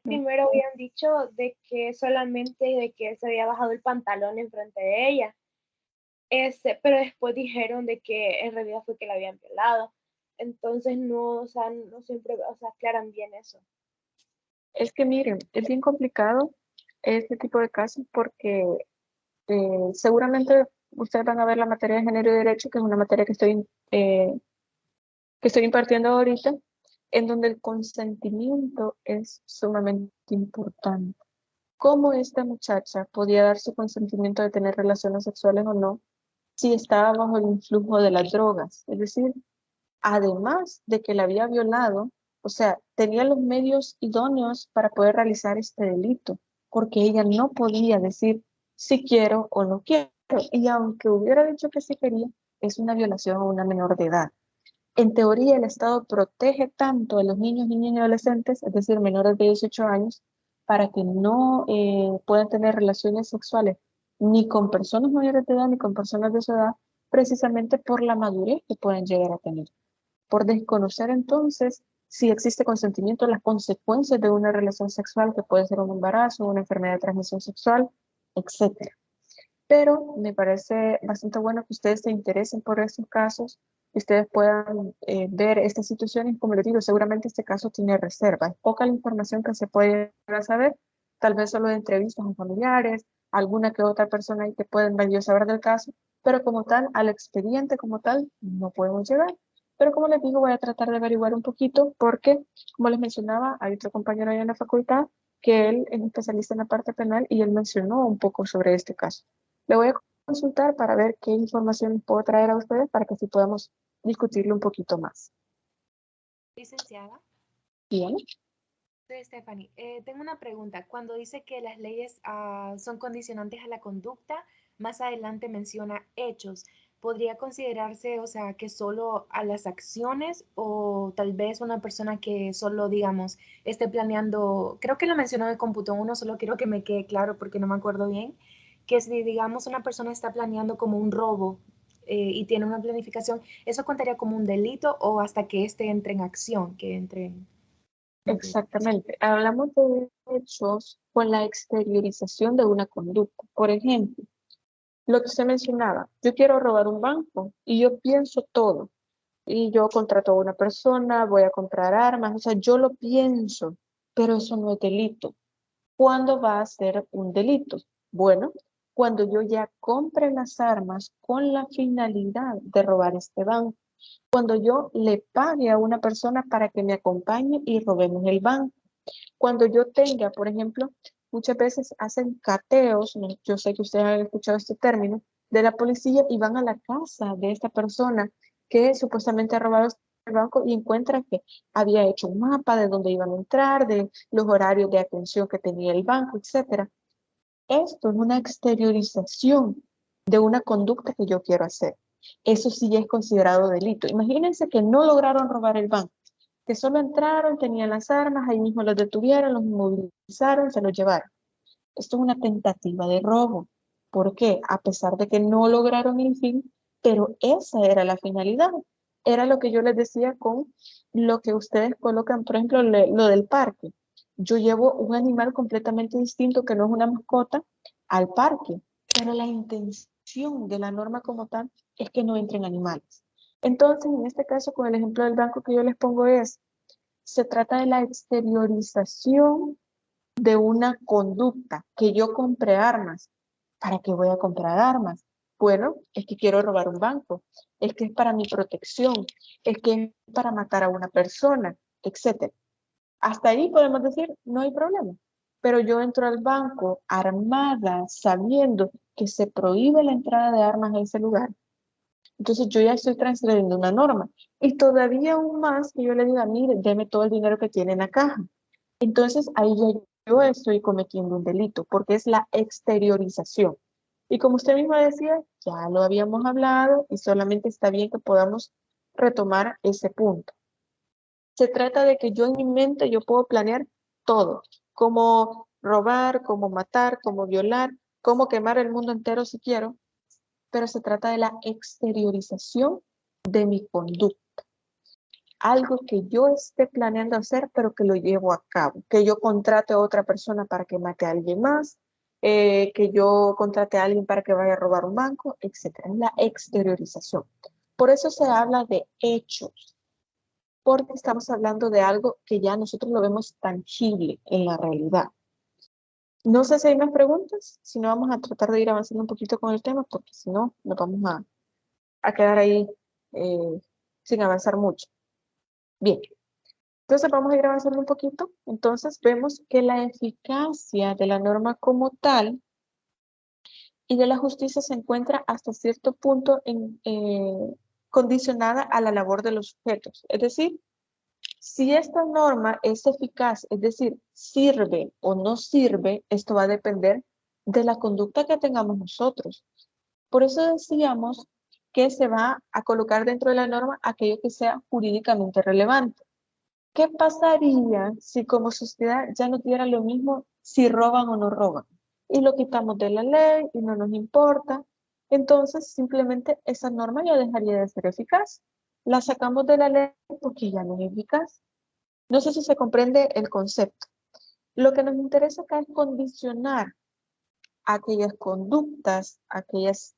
S8: Primero habían dicho de que solamente de que él se había bajado el pantalón enfrente de ella. Pero después dijeron de que en realidad fue que la habían violado. Entonces no, o sea, no siempre, o sea, aclaran bien eso.
S1: Es que miren, es bien complicado este tipo de casos porque seguramente ustedes van a ver la materia de género y derecho, que es una materia que estoy impartiendo ahorita, en donde el consentimiento es sumamente importante. ¿Cómo esta muchacha podía dar su consentimiento de tener relaciones sexuales o no si estaba bajo el influjo de las drogas? Es decir, además de que la había violado, o sea, tenía los medios idóneos para poder realizar este delito, porque ella no podía decir si quiero o no quiero. Y aunque hubiera dicho que sí quería, es una violación a una menor de edad. En teoría, el Estado protege tanto a los niños, niñas y adolescentes, es decir, menores de 18 años, para que no puedan tener relaciones sexuales ni con personas mayores de edad ni con personas de su edad, precisamente por la madurez que pueden llegar a tener. Por desconocer entonces si existe consentimiento, las consecuencias de una relación sexual, que puede ser un embarazo, una enfermedad de transmisión sexual, etcétera. Pero me parece bastante bueno que ustedes se interesen por estos casos, que ustedes puedan ver estas situaciones. Como les digo, seguramente este caso tiene reserva. Es poca la información que se puede saber, tal vez solo de entrevistas a familiares, alguna que otra persona ahí que pueden medio saber del caso, pero como tal, al expediente como tal, no podemos llegar. Pero como les digo, voy a tratar de averiguar un poquito porque, como les mencionaba, hay otro compañero ahí en la facultad que él es especialista en la parte penal y él mencionó un poco sobre este caso. Le voy a consultar para ver qué información les puedo traer a ustedes para que así podamos discutirlo un poquito más.
S9: Licenciada,
S1: Bien.
S9: soy Stephanie. Tengo una pregunta. Cuando dice que las leyes son condicionantes a la conducta, más adelante menciona hechos. ¿Podría considerarse, o sea, que solo a las acciones o tal vez una persona que solo, digamos, esté planeando, creo que lo mencionó de cómputo uno, solo quiero que me quede claro porque no me acuerdo bien, que si, digamos, una persona está planeando como un robo y tiene una planificación, ¿eso contaría como un delito o hasta que éste entre en acción, que entre en...
S1: Exactamente. Hablamos de hechos con la exteriorización de una conducta. Por ejemplo, lo que se mencionaba, yo quiero robar un banco y yo pienso todo. Y yo contrato a una persona, voy a comprar armas, o sea, yo lo pienso, pero eso no es delito. ¿Cuándo va a ser un delito? Bueno, cuando yo ya compre las armas con la finalidad de robar este banco. Cuando yo le pague a una persona para que me acompañe y robemos el banco. Cuando yo tenga, por ejemplo, muchas veces hacen cateos, yo sé que ustedes han escuchado este término, de la policía y van a la casa de esta persona que supuestamente ha robado el banco y encuentran que había hecho un mapa de dónde iban a entrar, de los horarios de atención que tenía el banco, etcétera. Esto es una exteriorización de una conducta que yo quiero hacer. Eso sí es considerado delito. Imagínense que no lograron robar el banco, que solo entraron, tenían las armas, ahí mismo los detuvieron, los inmovilizaron, se los llevaron. Esto es una tentativa de robo. ¿Por qué? A pesar de que no lograron el fin, pero esa era la finalidad. Era lo que yo les decía con lo que ustedes colocan, por ejemplo, lo del parque. Yo llevo un animal completamente distinto que no es una mascota al parque, pero la intención de la norma como tal es que no entren animales. Entonces, en este caso, con el ejemplo del banco que yo les pongo se trata de la exteriorización de una conducta, que yo compré armas. ¿Para qué voy a comprar armas? Bueno, es que quiero robar un banco, es que es para mi protección, es que es para matar a una persona, etcétera. Hasta ahí podemos decir, no hay problema. Pero yo entro al banco armada, sabiendo que se prohíbe la entrada de armas a ese lugar. Entonces yo ya estoy transgrediendo una norma. Y todavía aún más que yo le diga, mire, deme todo el dinero que tiene en la caja. Entonces ahí ya yo estoy cometiendo un delito, porque es la exteriorización. Y como usted misma decía, ya lo habíamos hablado y solamente está bien que podamos retomar ese punto. Se trata de que yo en mi mente yo puedo planear todo, como robar, como matar, como violar, cómo quemar el mundo entero si quiero, pero se trata de la exteriorización de mi conducta. Algo que yo esté planeando hacer, pero que lo llevo a cabo. Que yo contrate a otra persona para que mate a alguien más, que yo contrate a alguien para que vaya a robar un banco, etc. Es la exteriorización. Por eso se habla de hechos, porque estamos hablando de algo que ya nosotros lo vemos tangible en la realidad. No sé si hay más preguntas, si no vamos a tratar de ir avanzando un poquito con el tema, porque si no, nos vamos a quedar ahí sin avanzar mucho. Bien, entonces vamos a ir avanzando un poquito. Entonces vemos que la eficacia de la norma como tal y de la justicia se encuentra hasta cierto punto condicionada a la labor de los sujetos. Es decir, si esta norma es eficaz, es decir, sirve o no sirve, esto va a depender de la conducta que tengamos nosotros. Por eso decíamos que se va a colocar dentro de la norma aquello que sea jurídicamente relevante. ¿Qué pasaría si como sociedad ya no diera lo mismo si roban o no roban? Y lo quitamos de la ley y no nos importa. Entonces simplemente esa norma ya dejaría de ser eficaz. La sacamos de la ley porque ya no es eficaz. No sé si se comprende el concepto. Lo que nos interesa acá es condicionar aquellas conductas, aquellos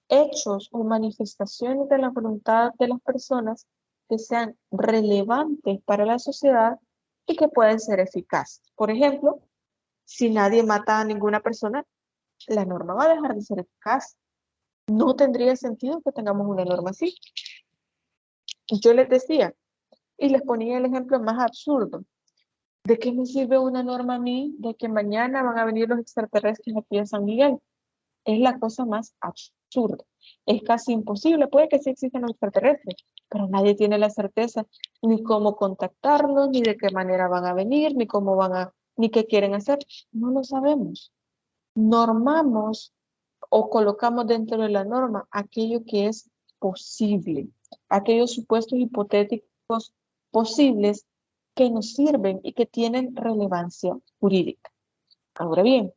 S1: hechos o manifestaciones de la voluntad de las personas que sean relevantes para la sociedad y que pueden ser eficaces. Por ejemplo, si nadie mata a ninguna persona, la norma va a dejar de ser eficaz. No tendría sentido que tengamos una norma así. Yo les decía, y les ponía el ejemplo más absurdo. ¿De qué me sirve una norma a mí de que mañana van a venir los extraterrestres aquí a San Miguel? Es la cosa más absurda. Es casi imposible. Puede que sí existan los extraterrestres, pero nadie tiene la certeza ni cómo contactarlos, ni de qué manera van a venir, ni cómo ni qué quieren hacer. No lo sabemos. Normamos o colocamos dentro de la norma aquello que es posible, aquellos supuestos hipotéticos posibles que nos sirven y que tienen relevancia jurídica. Ahora bien,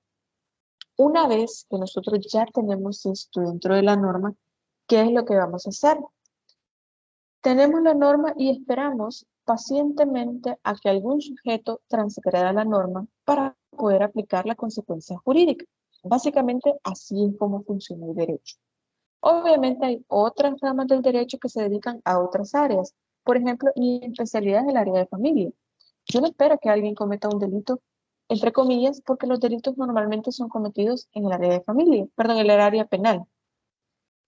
S1: una vez que nosotros ya tenemos esto dentro de la norma, ¿qué es lo que vamos a hacer? Tenemos la norma y esperamos pacientemente a que algún sujeto transgreda la norma para poder aplicar la consecuencia jurídica. Básicamente así es como funciona el derecho. Obviamente hay otras ramas del derecho que se dedican a otras áreas. Por ejemplo, mi especialidad es el área de familia. Yo no espero que alguien cometa un delito, entre comillas, porque los delitos normalmente son cometidos en el área de familia, perdón, en el área penal.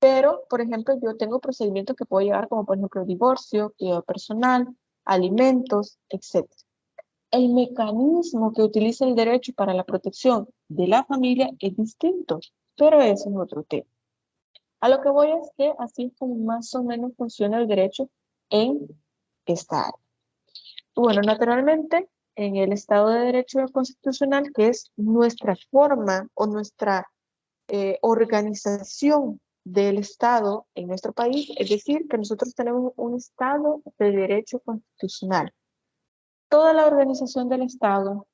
S1: Pero, por ejemplo, yo tengo procedimientos que puedo llevar, como por ejemplo divorcio, cuidado personal, alimentos, etc. El mecanismo que utiliza el derecho para la protección de la familia es distinto, pero eso es otro tema. A lo que voy es que así es como más o menos funciona el derecho en esta área. Bueno, naturalmente, en el Estado de Derecho Constitucional, que es nuestra forma o nuestra organización del Estado en nuestro país, es decir, que nosotros tenemos un Estado de Derecho Constitucional. Toda la organización del Estado,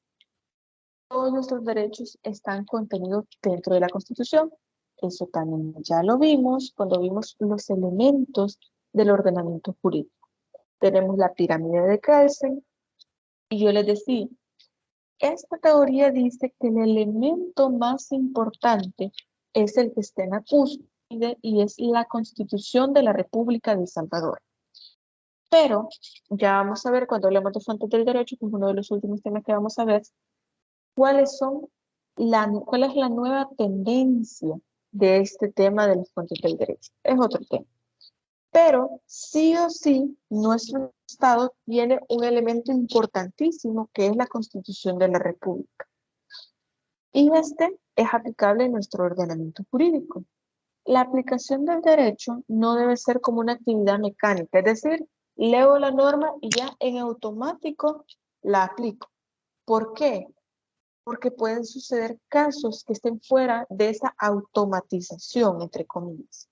S1: todos nuestros derechos están contenidos dentro de la Constitución. Eso también ya lo vimos cuando vimos los elementos del ordenamiento jurídico. Tenemos la pirámide de Kelsen, y yo les decía, esta teoría dice que el elemento más importante es el que está en la cúspide y es la Constitución de la República de El Salvador. Pero ya vamos a ver cuando hablemos de fuentes del derecho, que es uno de los últimos temas que vamos a ver, cuál es la nueva tendencia de este tema de las fuentes del derecho. Es otro tema. Pero sí o sí, nuestro Estado tiene un elemento importantísimo que es la Constitución de la República. Y este es aplicable en nuestro ordenamiento jurídico. La aplicación del derecho no debe ser como una actividad mecánica, es decir, leo la norma y ya en automático la aplico. ¿Por qué? Porque pueden suceder casos que estén fuera de esa automatización, entre comillas.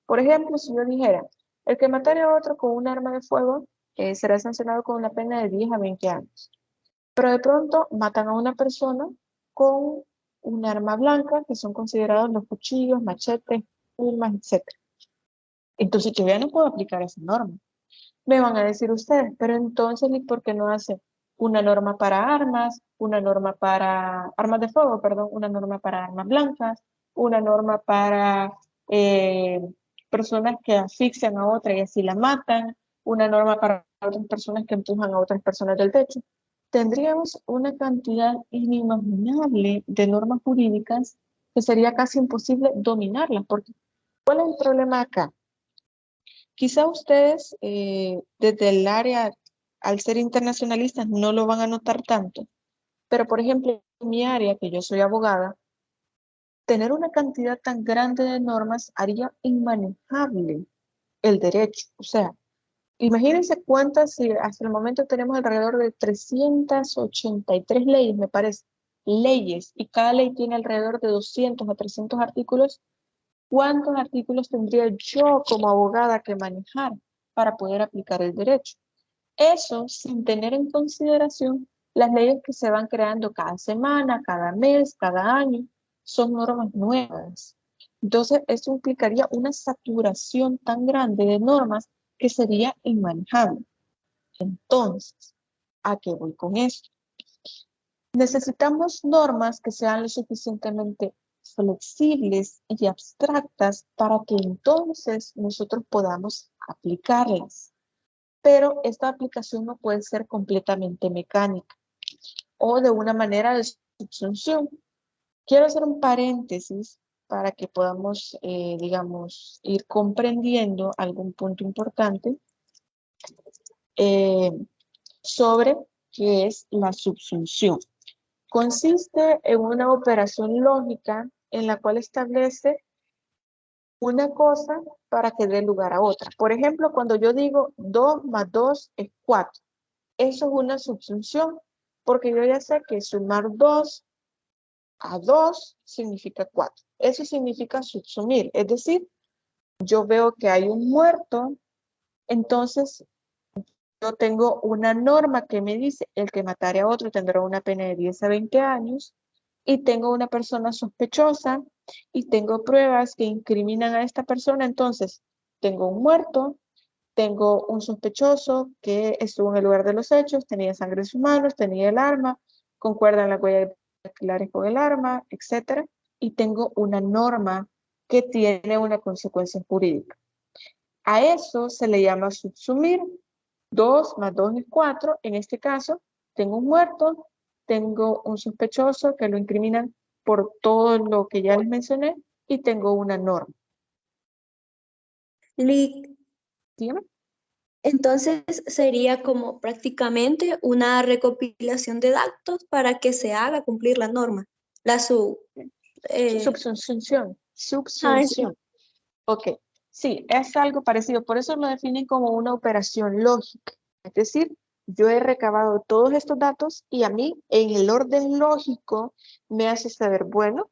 S1: Por ejemplo, si yo dijera, el que matare a otro con un arma de fuego será sancionado con una pena de 10 a 20 años. Pero de pronto matan a una persona con un arma blanca, que son considerados los cuchillos, machetes, plumas, etc. Entonces yo ya no puedo aplicar esa norma. Me van a decir ustedes, pero entonces, ¿y por qué no hace una norma para armas, una norma para armas de fuego, perdón, una norma para armas blancas, una norma para personas que asfixian a otra y así la matan, una norma para otras personas que empujan a otras personas del techo? Tendríamos una cantidad inimaginable de normas jurídicas que sería casi imposible dominarlas, porque ¿cuál es el problema acá? Quizá ustedes desde el área, al ser internacionalistas, no lo van a notar tanto, pero por ejemplo, en mi área, que yo soy abogada, tener una cantidad tan grande de normas haría inmanejable el derecho. O sea, imagínense cuántas, si hasta el momento tenemos alrededor de 383 leyes, me parece, leyes, y cada ley tiene alrededor de 200 a 300 artículos. ¿Cuántos artículos tendría yo como abogada que manejar para poder aplicar el derecho? Eso sin tener en consideración las leyes que se van creando cada semana, cada mes, cada año. Son normas nuevas. Entonces, eso implicaría una saturación tan grande de normas que sería inmanejable. Entonces, ¿a qué voy con esto? Necesitamos normas que sean lo suficientemente flexibles y abstractas para que entonces nosotros podamos aplicarlas. Pero esta aplicación no puede ser completamente mecánica o de una manera de subsunción. Quiero hacer un paréntesis para que podamos, digamos, ir comprendiendo algún punto importante sobre qué es la subsunción. Consiste en una operación lógica en la cual establece una cosa para que dé lugar a otra. Por ejemplo, cuando yo digo 2 más 2 es 4, eso es una subsunción, porque yo ya sé que sumar 2 a 2 significa 4. Eso significa subsumir, es decir, yo veo que hay un muerto, entonces yo tengo una norma que me dice el que matare a otro tendrá una pena de 10 a 20 años, y tengo una persona sospechosa y tengo pruebas que incriminan a esta persona, entonces tengo un muerto, tengo un sospechoso que estuvo en el lugar de los hechos, tenía sangre en sus manos, tenía el arma, concuerdan las huellas dactilares con el arma, etc. Y tengo una norma que tiene una consecuencia jurídica. A eso se le llama subsumir. 2 más 2 es 4. En este caso, tengo un muerto, tengo un sospechoso que lo incriminan por todo lo que ya les mencioné y tengo una norma.
S7: Dígame. Entonces sería como prácticamente una recopilación de datos para que se haga cumplir la norma.
S1: Subsunción. Subsunción. Ok. Sí, es algo parecido. Por eso lo definen como una operación lógica. Es decir, yo he recabado todos estos datos y a mí, en el orden lógico, me hace saber, bueno,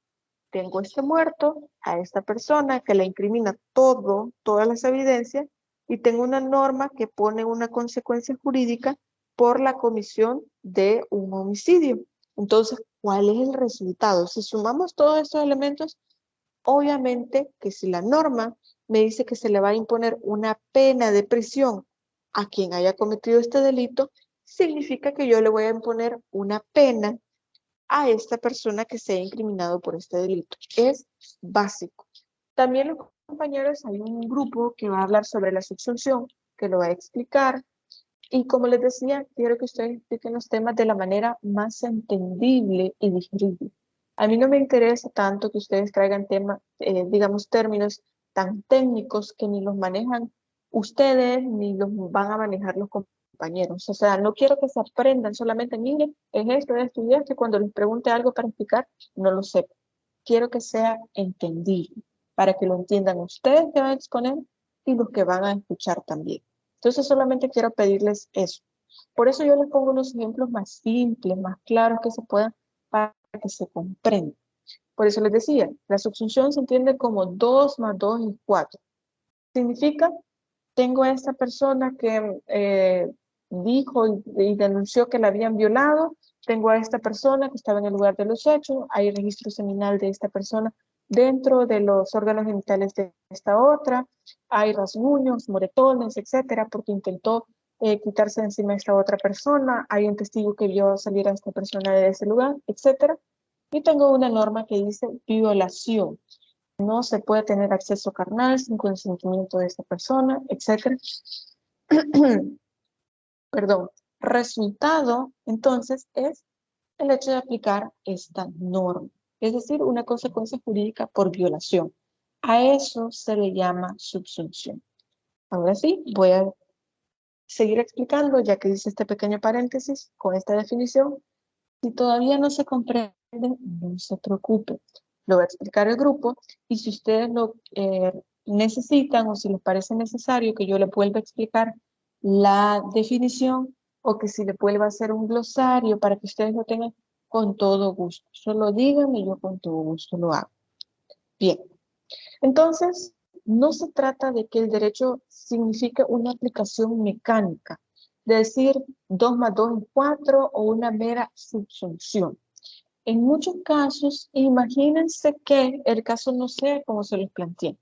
S1: tengo este muerto, a esta persona que le incrimina todas las evidencias, y tengo una norma que pone una consecuencia jurídica por la comisión de un homicidio. Entonces, ¿cuál es el resultado? Si sumamos todos estos elementos, obviamente que si la norma me dice que se le va a imponer una pena de prisión a quien haya cometido este delito, significa que yo le voy a imponer una pena a esta persona que sea incriminado por este delito. Es básico. También los compañeros, hay un grupo que va a hablar sobre la subsunción, que lo va a explicar. Y como les decía, quiero que ustedes expliquen los temas de la manera más entendible y digerible. A mí no me interesa tanto que ustedes traigan temas, digamos, términos tan técnicos que ni los manejan ustedes ni los van a manejar los compañeros. O sea, no quiero que se aprendan solamente, miren, es esto, y cuando les pregunte algo para explicar, no lo sepan. Quiero que sea entendible, para que lo entiendan ustedes que van a exponer y los que van a escuchar también. Entonces solamente quiero pedirles eso. Por eso yo les pongo unos ejemplos más simples, más claros que se puedan para que se comprendan. Por eso les decía, la subsunción se entiende como 2 más 2 es 4. Significa, tengo a esta persona que dijo y denunció que la habían violado. Tengo a esta persona que estaba en el lugar de los hechos, hay registro seminal de esta persona dentro de los órganos genitales de esta otra, hay rasguños, moretones, etcétera, porque intentó quitarse de encima a esta otra persona, hay un testigo que vio salir a esta persona de ese lugar, etcétera. Y tengo una norma que dice violación. No se puede tener acceso carnal sin consentimiento de esta persona, etcétera. Perdón. Resultado, entonces, es el hecho de aplicar esta norma. Es decir, una consecuencia jurídica por violación. A eso se le llama subsunción. Ahora sí, voy a seguir explicando, ya que hice este pequeño paréntesis con esta definición. Si todavía no se comprende, no se preocupe. Lo voy a explicar al grupo y si ustedes lo necesitan o si les parece necesario que yo les vuelva a explicar la definición o que si les vuelva a hacer un glosario para que ustedes lo tengan, con todo gusto. Solo díganme y yo con todo gusto lo hago. Bien. Entonces, no se trata de que el derecho signifique una aplicación mecánica, de decir 2 más 2 es 4 o una mera subsunción. En muchos casos, imagínense que el caso no sea como se les plantea,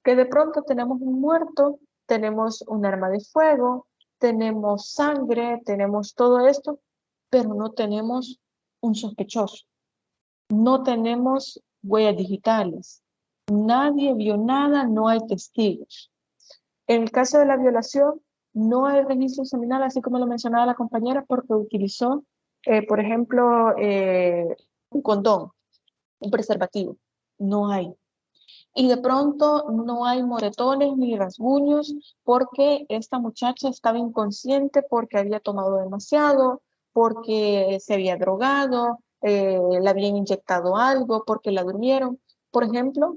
S1: que de pronto tenemos un muerto, tenemos un arma de fuego, tenemos sangre, tenemos todo esto, pero no tenemos un sospechoso, no tenemos huellas digitales. Nadie vio nada, no hay testigos. En el caso de la violación, no hay registro seminal, así como lo mencionaba la compañera, porque utilizó, por ejemplo, un condón, un preservativo. No hay. Y de pronto no hay moretones ni rasguños porque esta muchacha estaba inconsciente porque había tomado demasiado, porque se había drogado, le habían inyectado algo, porque la durmieron. Por ejemplo,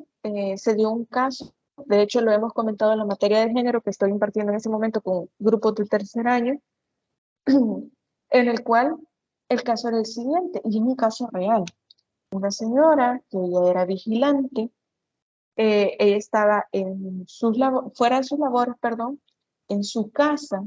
S1: se dio un caso, de hecho lo hemos comentado en la materia de género que estoy impartiendo en ese momento con grupos del tercer año, en el cual el caso era el siguiente, y es un caso real. Una señora que ella era vigilante, ella estaba fuera de sus labores, perdón, en su casa,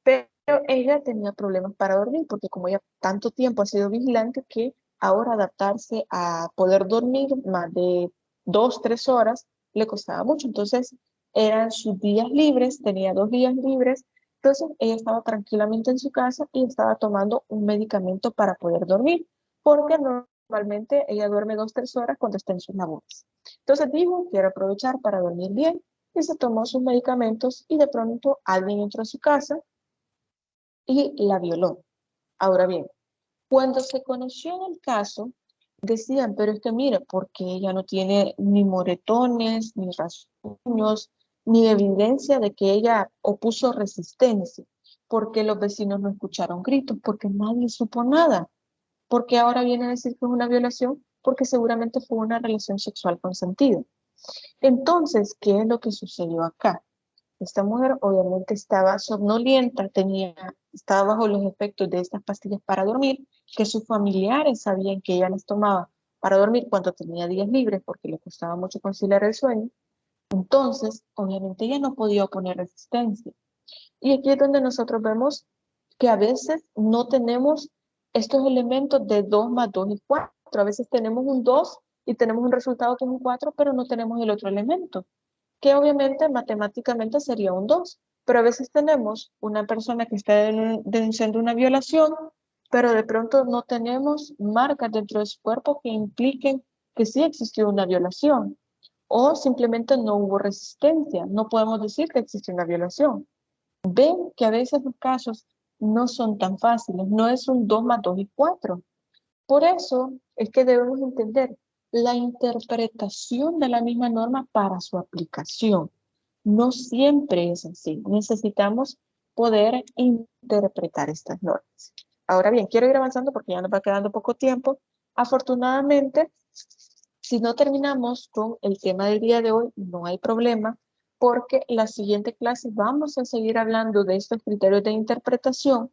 S1: pero ella tenía problemas para dormir, porque como ella tanto tiempo ha sido vigilante, que ahora adaptarse a poder dormir más de 2, 3 horas le costaba mucho. Entonces, eran sus días libres, tenía 2 días libres, entonces ella estaba tranquilamente en su casa y estaba tomando un medicamento para poder dormir, porque normalmente ella duerme 2, 3 horas cuando está en sus labores. Entonces dijo, quiero aprovechar para dormir bien, y se tomó sus medicamentos y de pronto alguien entró a su casa y la violó. Ahora bien, cuando se conoció el caso, decían, pero es que mire, porque ella no tiene ni moretones, ni rasguños, ni evidencia de que ella opuso resistencia, porque los vecinos no escucharon gritos, porque nadie supo nada, porque ahora viene a decir que es una violación, porque seguramente fue una relación sexual consentida. Entonces, ¿qué es lo que sucedió acá? Esta mujer obviamente estaba somnolienta, estaba bajo los efectos de estas pastillas para dormir, que sus familiares sabían que ella las tomaba para dormir cuando tenía días libres, porque le costaba mucho conciliar el sueño. Entonces, obviamente ella no podía oponer resistencia. Y aquí es donde nosotros vemos que a veces no tenemos estos elementos de 2 más 2 es 4. A veces tenemos un 2 y tenemos un resultado que es un 4, pero no tenemos el otro elemento, que obviamente matemáticamente sería un 2, pero a veces tenemos una persona que está denunciando una violación, pero de pronto no tenemos marcas dentro de su cuerpo que impliquen que sí existió una violación, o simplemente no hubo resistencia, no podemos decir que existe una violación. Ven que a veces los casos no son tan fáciles, no es un 2 más 2 es 4. Por eso es que debemos entender la interpretación de la misma norma para su aplicación. No siempre es así. Necesitamos poder interpretar estas normas. Ahora bien, quiero ir avanzando porque ya nos va quedando poco tiempo. Afortunadamente, si no terminamos con el tema del día de hoy, no hay problema, porque en la siguiente clase vamos a seguir hablando de estos criterios de interpretación,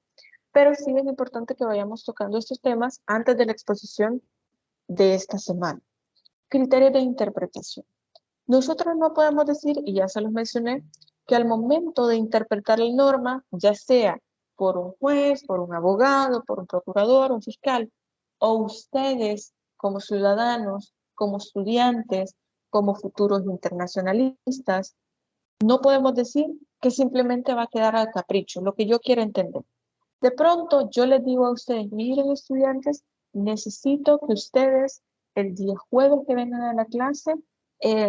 S1: pero sí es importante que vayamos tocando estos temas antes de la exposición de esta semana. Criterios de interpretación. Nosotros no podemos decir, y ya se los mencioné, que al momento de interpretar la norma, ya sea por un juez, por un abogado, por un procurador, un fiscal, o ustedes como ciudadanos, como estudiantes, como futuros internacionalistas, no podemos decir que simplemente va a quedar al capricho, lo que yo quiero entender. De pronto yo les digo a ustedes, miren estudiantes, necesito que ustedes el día jueves que vengan a la clase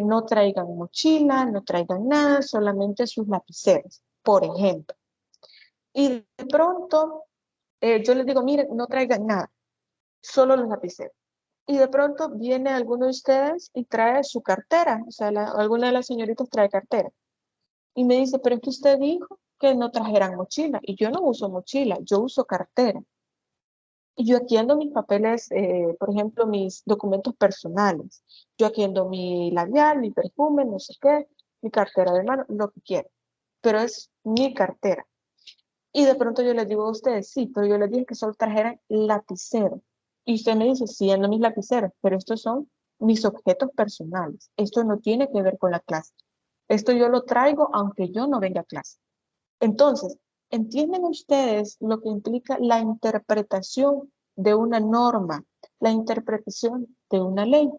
S1: no traigan mochila, no traigan nada, solamente sus lapiceros, por ejemplo. Y de pronto yo les digo, miren, no traigan nada, solo los lapiceros. Y de pronto viene alguno de ustedes y trae su cartera, o sea, alguna de las señoritas trae cartera. Y me dice, pero es que usted dijo que no trajeran mochila. Y yo no uso mochila, yo uso cartera. Y yo aquí ando mis papeles, por ejemplo, mis documentos personales. Yo aquí ando mi labial, mi perfume, no sé qué, mi cartera de mano, lo que quiera. Pero es mi cartera. Y de pronto yo les digo a ustedes, sí, pero yo les dije que solo trajeran lapicero. Y usted me dice, sí, ando mis lapiceros, pero estos son mis objetos personales. Esto no tiene que ver con la clase. Esto yo lo traigo aunque yo no venga a clase. Entonces, ¿entienden ustedes lo que implica la interpretación de una norma, la interpretación de una ley?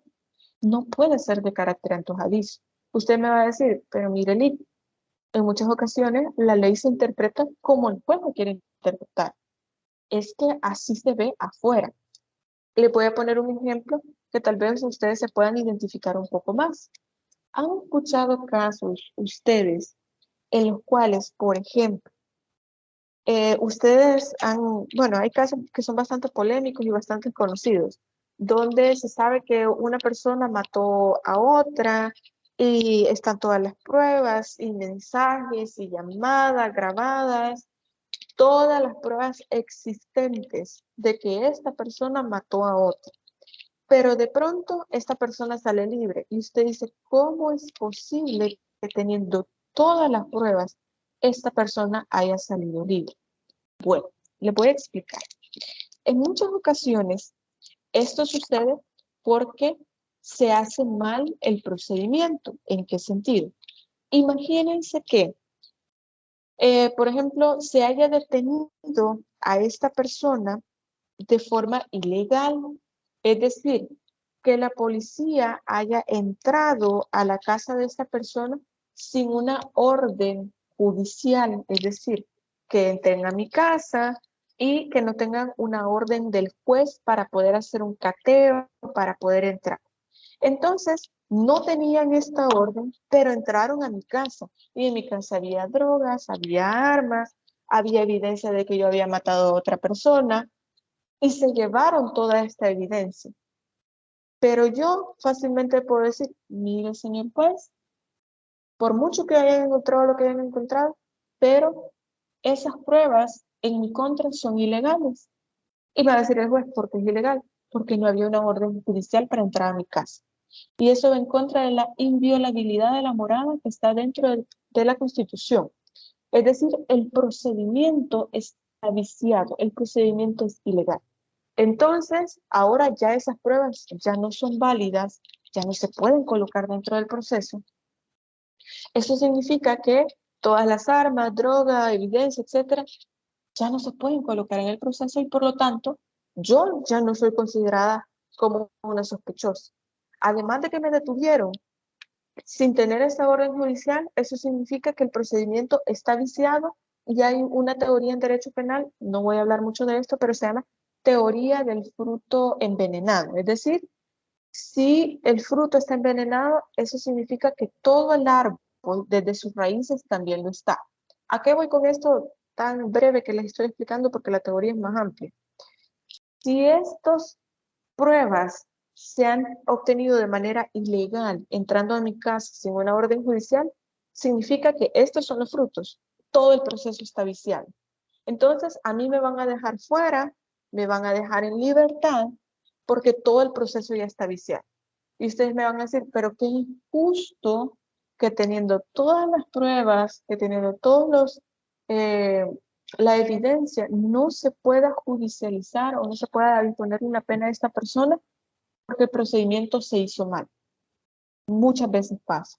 S1: No puede ser de carácter antojadizo. Usted me va a decir, pero mire, Lee, en muchas ocasiones la ley se interpreta como el pueblo quiere interpretar. Es que así se ve afuera. Le voy a poner un ejemplo que tal vez ustedes se puedan identificar un poco más. ¿Han escuchado casos ustedes en los cuales, por ejemplo, ustedes han, bueno, hay casos que son bastante polémicos y bastante conocidos, donde se sabe que una persona mató a otra y están todas las pruebas y mensajes y llamadas grabadas, todas las pruebas existentes de que esta persona mató a otra. Pero de pronto esta persona sale libre y usted dice, ¿cómo es posible que teniendo todas las pruebas esta persona haya salido libre? Bueno, le voy a explicar. En muchas ocasiones esto sucede porque se hace mal el procedimiento. ¿En qué sentido? Imagínense que, por ejemplo, se haya detenido a esta persona de forma ilegal. Es decir, que la policía haya entrado a la casa de esta persona sin una orden judicial, es decir, que entren a mi casa y que no tengan una orden del juez para poder hacer un cateo, para poder entrar. Entonces, no tenían esta orden, pero entraron a mi casa. Y en mi casa había drogas, había armas, había evidencia de que yo había matado a otra persona y se llevaron toda esta evidencia. Pero yo fácilmente puedo decir, mire, señor juez, por mucho que hayan encontrado lo que hayan encontrado, pero esas pruebas en mi contra son ilegales. Y va a decir el juez, ¿por qué es ilegal? Porque no había una orden judicial para entrar a mi casa. Y eso va en contra de la inviolabilidad de la morada que está dentro de la Constitución. Es decir, el procedimiento está viciado, el procedimiento es ilegal. Entonces, ahora ya esas pruebas ya no son válidas, ya no se pueden colocar dentro del proceso. Eso significa que todas las armas, droga, evidencia, etcétera, ya no se pueden colocar en el proceso y por lo tanto, yo ya no soy considerada como una sospechosa. Además de que me detuvieron sin tener esa orden judicial, eso significa que el procedimiento está viciado y hay una teoría en derecho penal, no voy a hablar mucho de esto, pero se llama teoría del fruto envenenado. Es decir, si el fruto está envenenado, eso significa que todo el árbol, desde sus raíces, también lo está. ¿A qué voy con esto tan breve que les estoy explicando? Porque la teoría es más amplia. Si estas pruebas se han obtenido de manera ilegal, entrando a mi casa sin una orden judicial, significa que estos son los frutos. Todo el proceso está viciado. Entonces, a mí me van a dejar fuera, me van a dejar en libertad, porque todo el proceso ya está viciado. Y ustedes me van a decir, pero qué injusto que teniendo todas las pruebas, que teniendo la evidencia, no se pueda judicializar o no se pueda imponer una pena a esta persona porque el procedimiento se hizo mal. Muchas veces pasa.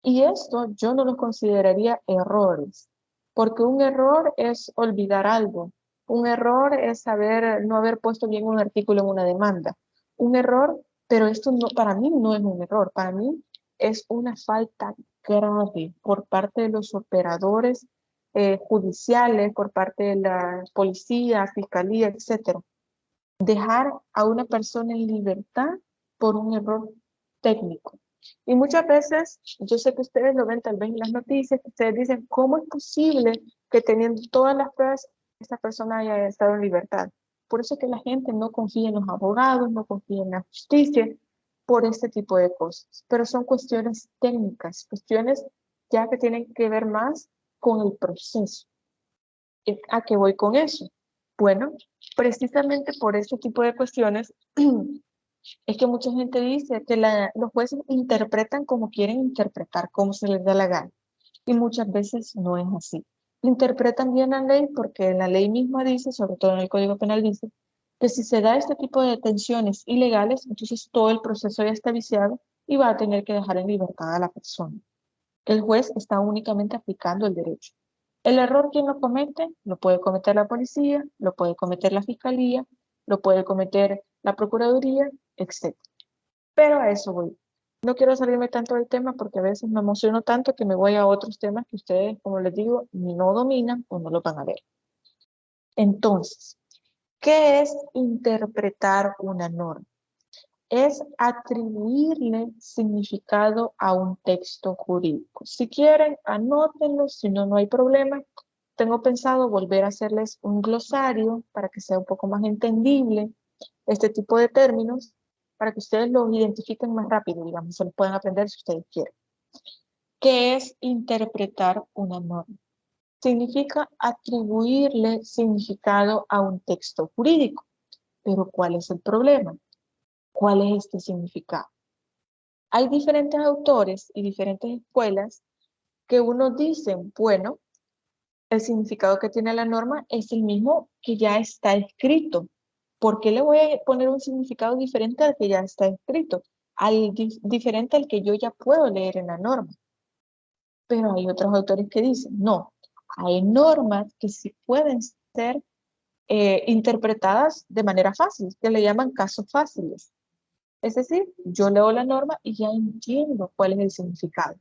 S1: Y esto yo no lo consideraría errores. Porque un error es olvidar algo. Un error es no haber puesto bien un artículo en una demanda. Un error, pero esto no, para mí no es un error. Para mí es una falta grave por parte de los operadores judiciales, por parte de la policía, fiscalía, etc. Dejar a una persona en libertad por un error técnico. Y muchas veces, yo sé que ustedes lo ven tal vez en las noticias, que ustedes dicen, ¿cómo es posible que teniendo todas las pruebas, esta persona haya estado en libertad? Por eso es que la gente no confía en los abogados, no confía en la justicia, por este tipo de cosas. Pero son cuestiones técnicas, cuestiones ya que tienen que ver más con el proceso. ¿A qué voy con eso? Bueno, precisamente por este tipo de cuestiones es que mucha gente dice que los jueces interpretan como quieren interpretar, como se les da la gana. Y muchas veces no es así. Interpretan bien la ley porque la ley misma dice, sobre todo en el Código Penal dice, que si se da este tipo de detenciones ilegales, entonces todo el proceso ya está viciado y va a tener que dejar en libertad a la persona. El juez está únicamente aplicando el derecho. El error, ¿quién lo comete? Lo puede cometer la policía, lo puede cometer la fiscalía, lo puede cometer la procuraduría, etc. Pero a eso voy. No quiero salirme tanto del tema porque a veces me emociono tanto que me voy a otros temas que ustedes, como les digo, no dominan o no lo van a ver. Entonces, ¿qué es interpretar una norma? Es atribuirle significado a un texto jurídico. Si quieren, anótenlo, si no, no hay problema. Tengo pensado volver a hacerles un glosario para que sea un poco más entendible este tipo de términos, para que ustedes los identifiquen más rápido, digamos, se los pueden aprender si ustedes quieren. ¿Qué es interpretar una norma? Significa atribuirle significado a un texto jurídico. Pero ¿cuál es el problema? ¿Cuál es este significado? Hay diferentes autores y diferentes escuelas que unos dicen, bueno, el significado que tiene la norma es el mismo que ya está escrito. ¿Por qué le voy a poner un significado diferente al que ya está escrito? Diferente al que yo ya puedo leer en la norma. Pero hay otros autores que dicen, no, hay normas que sí pueden ser interpretadas de manera fácil, que le llaman casos fáciles. Es decir, yo leo la norma y ya entiendo cuál es el significado.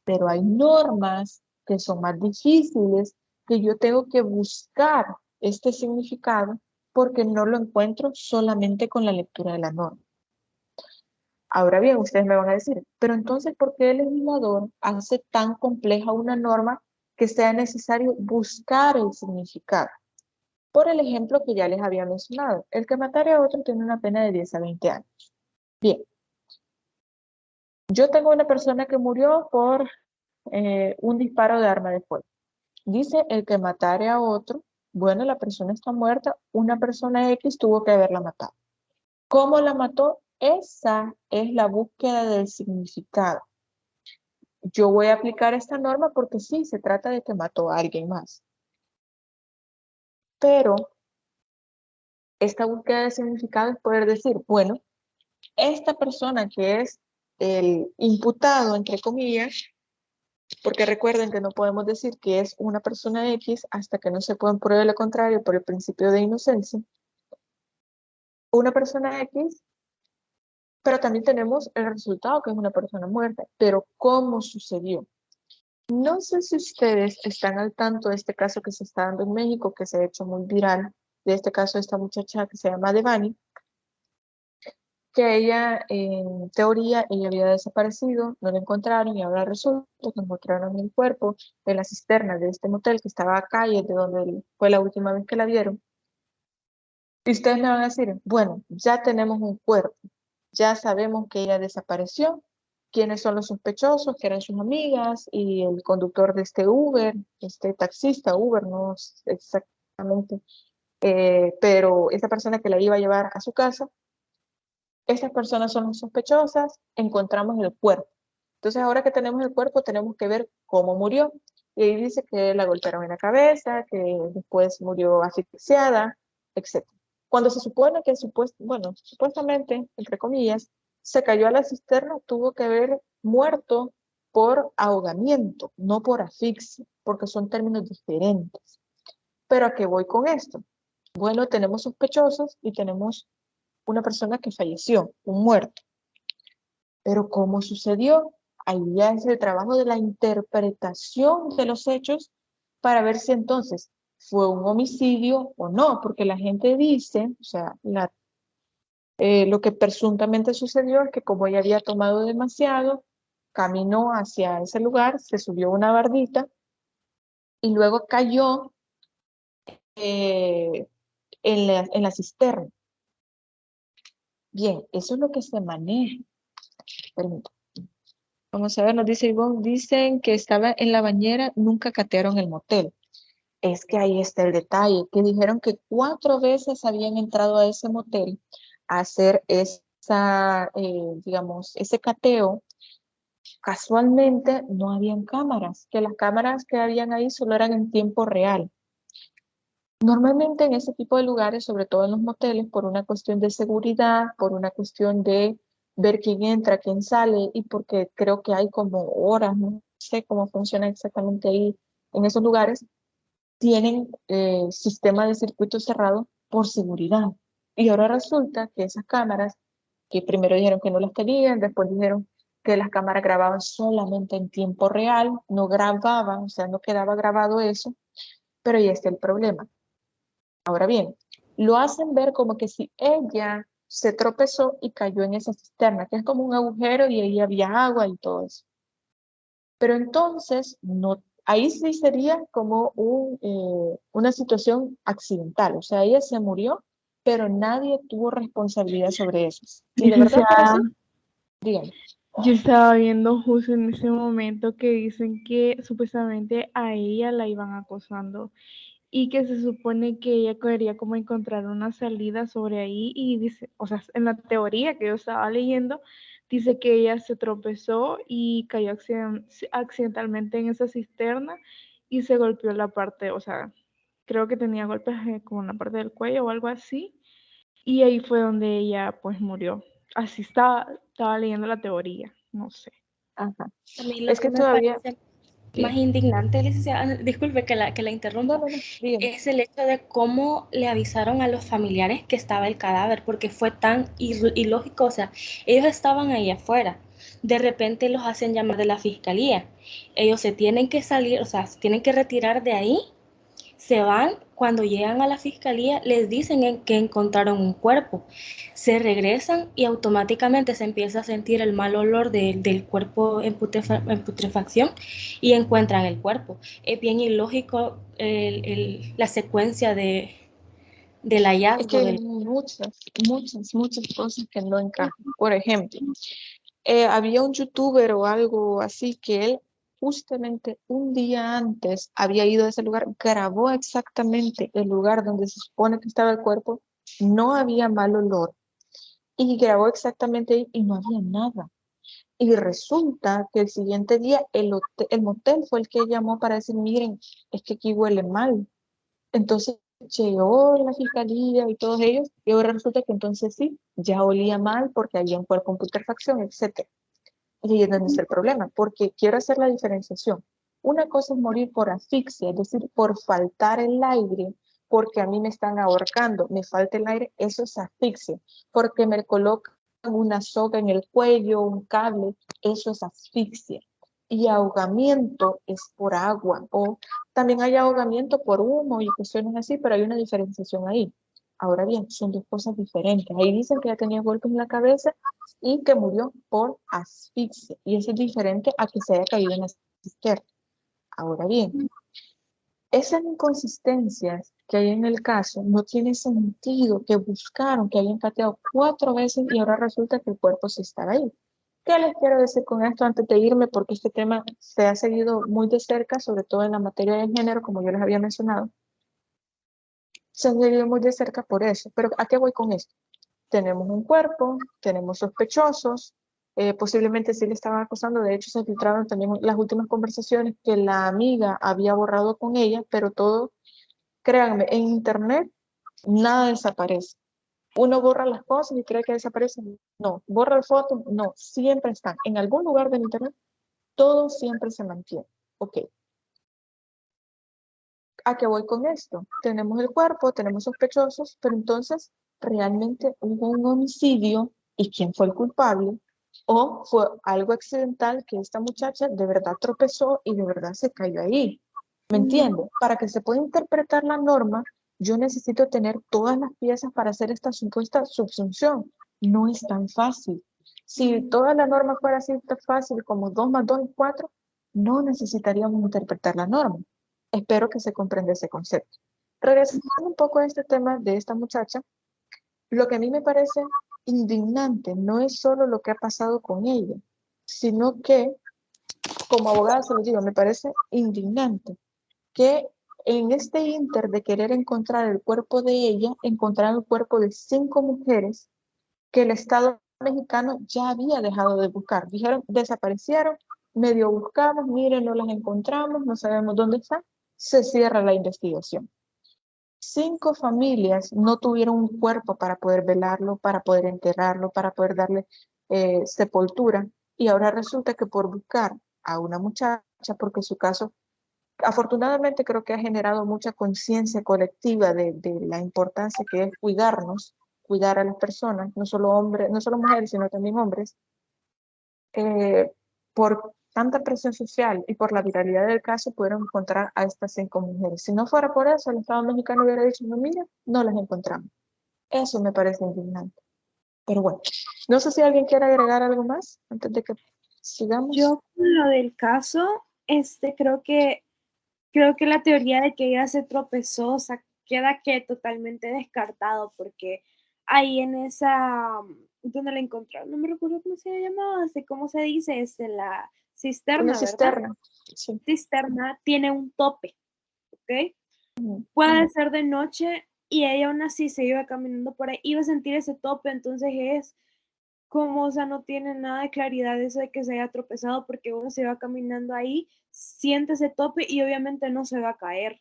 S1: Pero hay normas que son más difíciles, que yo tengo que buscar este significado porque no lo encuentro solamente con la lectura de la norma. Ahora bien, ustedes me van a decir, pero entonces, ¿por qué el legislador hace tan compleja una norma que sea necesario buscar el significado? Por el ejemplo que ya les había mencionado, el que matare a otro tiene una pena de 10 a 20 años. Bien, yo tengo una persona que murió por un disparo de arma de fuego. Dice el que matare a otro, bueno, la persona está muerta, una persona X tuvo que haberla matado. ¿Cómo la mató? Esa es la búsqueda del significado. Yo voy a aplicar esta norma porque sí, se trata de que mató a alguien más. Pero esta búsqueda de significado es poder decir, bueno, esta persona que es el imputado, entre comillas, porque recuerden que no podemos decir que es una persona X hasta que no se pueda probar lo contrario por el principio de inocencia. Una persona X, pero también tenemos el resultado que es una persona muerta. Pero ¿cómo sucedió? No sé si ustedes están al tanto de este caso que se está dando en México, que se ha hecho muy viral, de este caso de esta muchacha que se llama Devani, que ella, en teoría, ella había desaparecido, no la encontraron y ahora resulta que encontraron el cuerpo en la cisterna de este motel que estaba acá y es de donde fue la última vez que la vieron. Y ustedes me van a decir, bueno, ya tenemos un cuerpo, ya sabemos que ella desapareció, quiénes son los sospechosos, que eran sus amigas y el conductor de este Uber, este taxista Uber, no sé exactamente, pero esta persona que la iba a llevar a su casa. Estas personas son las sospechosas, encontramos el cuerpo. Entonces ahora que tenemos el cuerpo tenemos que ver cómo murió. Y ahí dice que la golpearon en la cabeza, que después murió asfixiada, etc. Cuando se supone que supuestamente, entre comillas, se cayó a la cisterna, tuvo que haber muerto por ahogamiento, no por asfixia, porque son términos diferentes. ¿Pero a qué voy con esto? Bueno, tenemos sospechosos y tenemos una persona que falleció, un muerto. Pero ¿cómo sucedió? Ahí ya es el trabajo de la interpretación de los hechos para ver si entonces fue un homicidio o no, porque la gente dice, o sea, lo que presuntamente sucedió es que como ella había tomado demasiado, caminó hacia ese lugar, se subió a una bardita y luego cayó en la cisterna. Bien, eso es lo que se maneja. Permítame. Vamos a ver, nos dice Ivonne, dicen que estaba en la bañera, nunca catearon el motel. Es que ahí está el detalle, que dijeron que 4 veces habían entrado a ese motel a hacer digamos, ese cateo. Casualmente no habían cámaras, que las cámaras que habían ahí solo eran en tiempo real. Normalmente en ese tipo de lugares, sobre todo en los moteles, por una cuestión de seguridad, por una cuestión de ver quién entra, quién sale, y porque creo que hay como horas, no sé cómo funciona exactamente ahí en esos lugares, tienen sistema de circuito cerrado por seguridad. Y ahora resulta que esas cámaras, que primero dijeron que no las tenían, después dijeron que las cámaras grababan solamente en tiempo real, no grababan, o sea, no quedaba grabado eso, pero ahí está el problema. Ahora bien, lo hacen ver como que si ella se tropezó y cayó en esa cisterna, que es como un agujero y ahí había agua y todo eso. Pero entonces, no, ahí sí sería como una situación accidental, o sea, ella se murió, pero nadie tuvo responsabilidad sobre eso. Si de verdad fuera así, díganme.
S11: Yo estaba viendo justo en ese momento que dicen que supuestamente a ella la iban acosando y que se supone que ella quería como encontrar una salida sobre ahí y dice, o sea, en la teoría que yo estaba leyendo, dice que ella se tropezó y cayó accidentalmente en esa cisterna y se golpeó la parte, o sea, creo que tenía golpes como en la parte del cuello o algo así y ahí fue donde ella pues murió. Así estaba leyendo la teoría, no sé.
S1: Ajá.
S4: A mí lo
S1: Es
S4: que
S1: que
S4: me
S1: todavía...
S4: parece más indignante, licenciada, disculpe que la interrumpa,
S1: dígame.
S4: es el hecho de cómo le avisaron a los familiares que estaba el cadáver, porque fue tan ilógico, o sea, ellos estaban ahí afuera, de repente los hacen llamar de la fiscalía, ellos se tienen que salir, o sea, se tienen que retirar de ahí, se van, cuando llegan a la fiscalía les dicen que encontraron un cuerpo, se regresan y automáticamente se empieza a sentir el mal olor del cuerpo en putrefacción y encuentran el cuerpo. Es bien ilógico la secuencia del
S1: Es
S4: hallazgo.
S1: que hay muchas cosas que no encajan. Por ejemplo, había un youtuber o algo así que él justamente un día antes había ido a ese lugar, grabó exactamente el lugar donde se supone que estaba el cuerpo, no había mal olor y grabó exactamente ahí y no había nada. Y resulta que el siguiente día el motel fue el que llamó para decir, miren, es que aquí huele mal. Entonces llegó la fiscalía y todos ellos, y ahora resulta que entonces sí, ya olía mal porque había un cuerpo en putrefacción, etc. Y ahí es donde está el problema, porque quiero hacer la diferenciación. Una cosa es morir por asfixia, es decir, por faltar el aire, porque a mí me están ahorcando, me falta el aire, eso es asfixia, porque me colocan una soga en el cuello, un cable, eso es asfixia. Y ahogamiento es por agua, o también hay ahogamiento por humo y cuestiones así, pero hay una diferenciación ahí. Ahora bien, son dos cosas diferentes. Ahí dicen que ya tenía golpes en la cabeza y que murió por asfixia. Y eso es diferente a que se haya caído en la cisterna. Ahora bien, esas inconsistencias que hay en el caso no tiene sentido que buscaron, que habían cateado 4 veces y ahora resulta que el cuerpo sí estaba ahí. ¿Qué les quiero decir con esto antes de irme? Porque este tema se ha seguido muy de cerca, sobre todo en la materia de género, como yo les había mencionado. Se ha seguido muy de cerca por eso. Pero ¿a qué voy con esto? Tenemos un cuerpo, tenemos sospechosos, posiblemente sí le estaban acosando, de hecho se filtraron también las últimas conversaciones que la amiga había borrado con ella, pero todo, créanme, en internet nada desaparece. Uno borra las cosas y cree que desaparecen, no, borra fotos, no, siempre están en algún lugar del internet, todo siempre se mantiene. Ok. ¿A qué voy con esto? Tenemos el cuerpo, tenemos sospechosos, pero entonces realmente hubo un homicidio y quién fue el culpable, o fue algo accidental que esta muchacha de verdad tropezó y de verdad se cayó ahí. ¿Me entiendes? Para que se pueda interpretar la norma, yo necesito tener todas las piezas para hacer esta supuesta subsunción. No es tan fácil. Si toda la norma fuera así tan fácil como 2 más 2 es 4, no necesitaríamos interpretar la norma. Espero que se comprenda ese concepto. Regresando un poco a este tema de esta muchacha, lo que a mí me parece indignante no es solo lo que ha pasado con ella, sino que, como abogada se lo digo, me parece indignante que en este inter de querer encontrar el cuerpo de ella, encontraron el cuerpo de 5 mujeres que el Estado mexicano ya había dejado de buscar. Dijeron, desaparecieron, medio buscamos, miren, no las encontramos, no sabemos dónde están, se cierra la investigación. 5 familias no tuvieron un cuerpo para poder velarlo, para poder enterrarlo, para poder darle sepultura, y ahora resulta que por buscar a una muchacha, porque su caso afortunadamente creo que ha generado mucha conciencia colectiva de la importancia que es cuidarnos, cuidar a las personas, no solo hombres, no solo mujeres, sino también hombres, por tanta presión social y por la viralidad del caso pudieron encontrar a estas 5 mujeres. Si no fuera por eso, el Estado mexicano hubiera dicho, no, mira, no las encontramos. Eso me parece indignante. Pero bueno, no sé si alguien quiere agregar algo más antes de que sigamos.
S8: Yo con lo del caso, creo que la teoría de que ella se tropezó, o sea, queda que totalmente descartado, porque ahí en esa, donde la encontraron, no me recuerdo cómo se llamaba, así cómo se dice, es en la cisterna,
S1: Una
S8: ¿verdad?
S1: cisterna. Sí.
S8: Cisterna tiene un tope, ¿ok?
S1: Ujú.
S8: Puede ser de noche y ella aún así se iba caminando por ahí, iba a sentir ese tope, entonces es como, o sea, no tiene nada de claridad eso de que se haya tropezado, porque uno se va caminando ahí, siente ese tope y obviamente no se va a caer.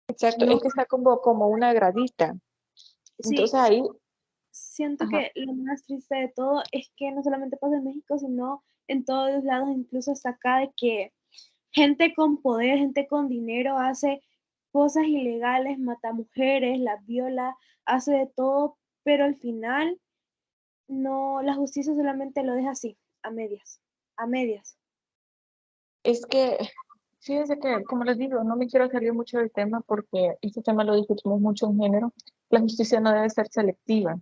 S1: Exacto,
S8: No,
S1: es que está como una gradita.
S8: sí,
S1: Entonces ahí,
S8: siento
S1: ajá,
S8: que lo más triste de todo es que no solamente pasa en México, sino en todos los lados, incluso hasta acá, de que gente con poder, gente con dinero hace cosas ilegales, mata mujeres, las viola, hace de todo, pero al final no, la justicia solamente lo deja así, a medias, a medias.
S1: es que, fíjense que, como les digo, no me quiero salir mucho del tema porque este tema lo discutimos mucho en género. La justicia no debe ser selectiva,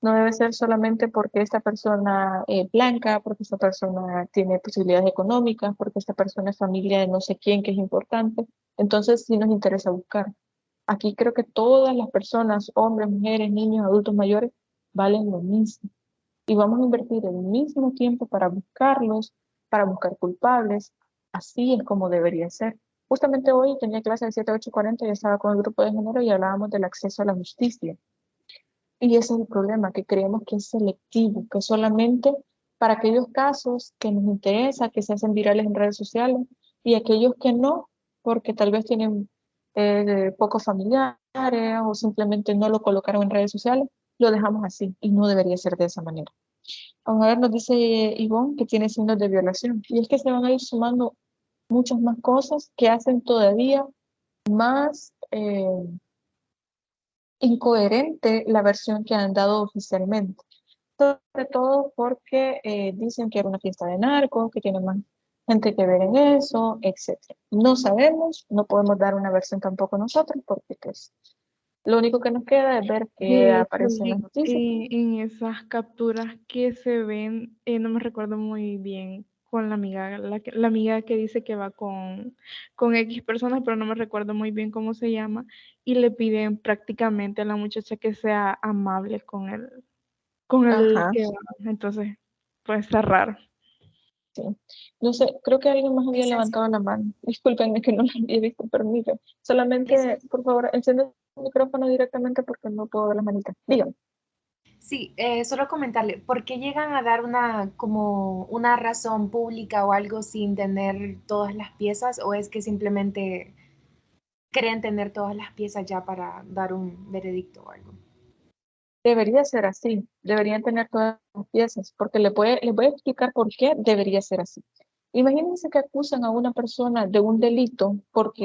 S1: no debe ser solamente porque esta persona es blanca, porque esta persona tiene posibilidades económicas, porque esta persona es familia de no sé quién que es importante. Entonces sí nos interesa buscar. Aquí creo que todas las personas, hombres, mujeres, niños, adultos mayores, valen lo mismo. Y vamos a invertir el mismo tiempo para buscarlos, para buscar culpables. Así es como debería ser. Justamente hoy tenía clase de 7 a 8:40 y estaba con el grupo de género y hablábamos del acceso a la justicia. Y ese es el problema, que creemos que es selectivo, que solamente para aquellos casos que nos interesa, que se hacen virales en redes sociales, y aquellos que no, porque tal vez tienen pocos familiares o simplemente no lo colocaron en redes sociales, lo dejamos así y no debería ser de esa manera. Vamos a ver, nos dice Ivonne que tiene signos de violación. Y es que se van a ir sumando muchas más cosas que hacen todavía más incoherente la versión que han dado oficialmente. Sobre todo porque dicen que era una fiesta de narcos, que tiene más gente que ver en eso, etc. No sabemos, no podemos dar una versión tampoco nosotros, porque pues, lo único que nos queda es ver qué
S11: De hecho,
S1: aparece en las noticias.
S11: en esas capturas que se ven, no me recuerdo muy bien con la amiga, la amiga que dice que va con X personas, pero no me recuerdo muy bien cómo se llama, y le piden prácticamente a la muchacha que sea amable con el
S1: Ajá,
S11: que va. Entonces, puede estar raro.
S1: sí. No sé, creo que alguien más había
S9: Licencia,
S1: levantado la mano. Discúlpenme que no lo había visto, permítame. Solamente,
S9: licencia.
S1: por favor, enciende el micrófono directamente porque no puedo ver las manitas. Dígame.
S9: Sí, solo comentarle, ¿por qué llegan a dar una como una razón pública o algo sin tener todas las piezas o es que simplemente creen tener todas las piezas ya para dar un veredicto o algo?
S1: Debería ser así, deberían tener todas las piezas, porque les voy a explicar por qué debería ser así. Imagínense que acusan a una persona de un delito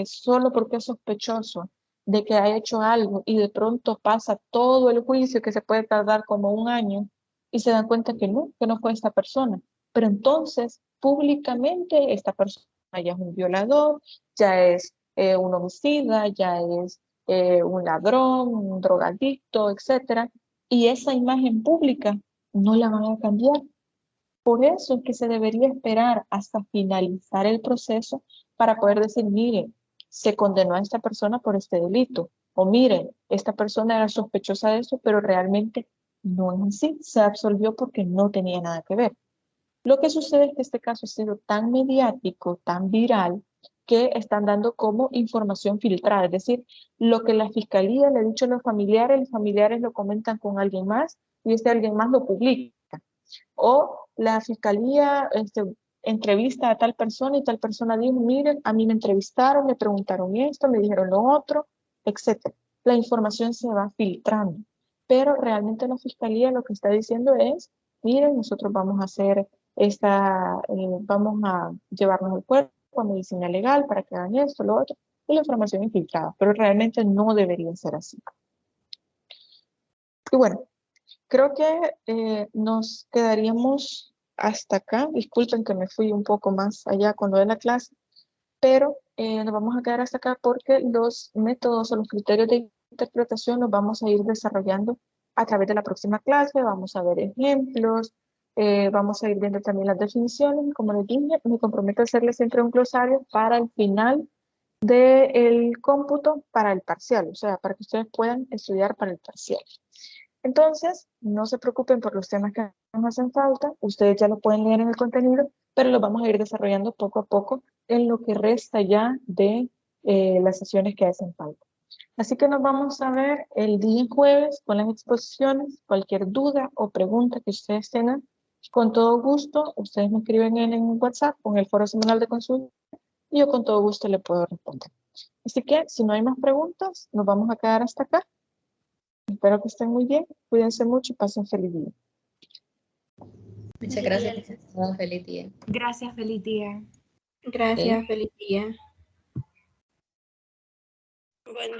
S1: solo porque es sospechoso de que ha hecho algo y de pronto pasa todo el juicio que se puede tardar como 1 año y se dan cuenta que no fue esta persona. Pero entonces, públicamente, esta persona ya es un violador, ya es un homicida, ya es un ladrón, un drogadicto, etcétera, y esa imagen pública no la van a cambiar. Por eso es que se debería esperar hasta finalizar el proceso para poder decir, miren, se condenó a esta persona por este delito, o miren, esta persona era sospechosa de eso, pero realmente no es así, se absolvió porque no tenía nada que ver. Lo que sucede es que este caso ha sido tan mediático, tan viral, que están dando como información filtrada, es decir, lo que la fiscalía le ha dicho a los familiares lo comentan con alguien más y este alguien más lo publica. O la fiscalía entrevista a tal persona y tal persona dijo, miren, a mí me entrevistaron, me preguntaron esto, me dijeron lo otro, etc. La información se va filtrando, pero realmente la fiscalía lo que está diciendo es, miren, nosotros vamos a hacer vamos a llevarnos el cuerpo a medicina legal para que hagan esto, lo otro, y la información es filtrada, pero realmente no debería ser así. Y bueno, creo que nos quedaríamos hasta acá. Disculpen que me fui un poco más allá con lo de la clase, pero nos vamos a quedar hasta acá porque los métodos o los criterios de interpretación los vamos a ir desarrollando a través de la próxima clase. Vamos a ver ejemplos, vamos a ir viendo también las definiciones. Como les dije, me comprometo a hacerles siempre un glosario para el final del cómputo para el parcial, o sea, para que ustedes puedan estudiar para el parcial. Entonces, no se preocupen por los temas que nos hacen falta, ustedes ya lo pueden leer en el contenido, pero lo vamos a ir desarrollando poco a poco en lo que resta ya de las sesiones que hacen falta. Así que nos vamos a ver el día jueves con las exposiciones. Cualquier duda o pregunta que ustedes tengan, con todo gusto, ustedes me escriben en WhatsApp con el foro semanal de consulta y yo con todo gusto le puedo responder. Así que, si no hay más preguntas, nos vamos a quedar hasta acá. Espero que estén muy bien, cuídense mucho y pasen feliz día.
S12: Muchas gracias. Feliz día.
S9: Gracias, feliz día.
S2: Gracias, feliz día.
S3: Bueno.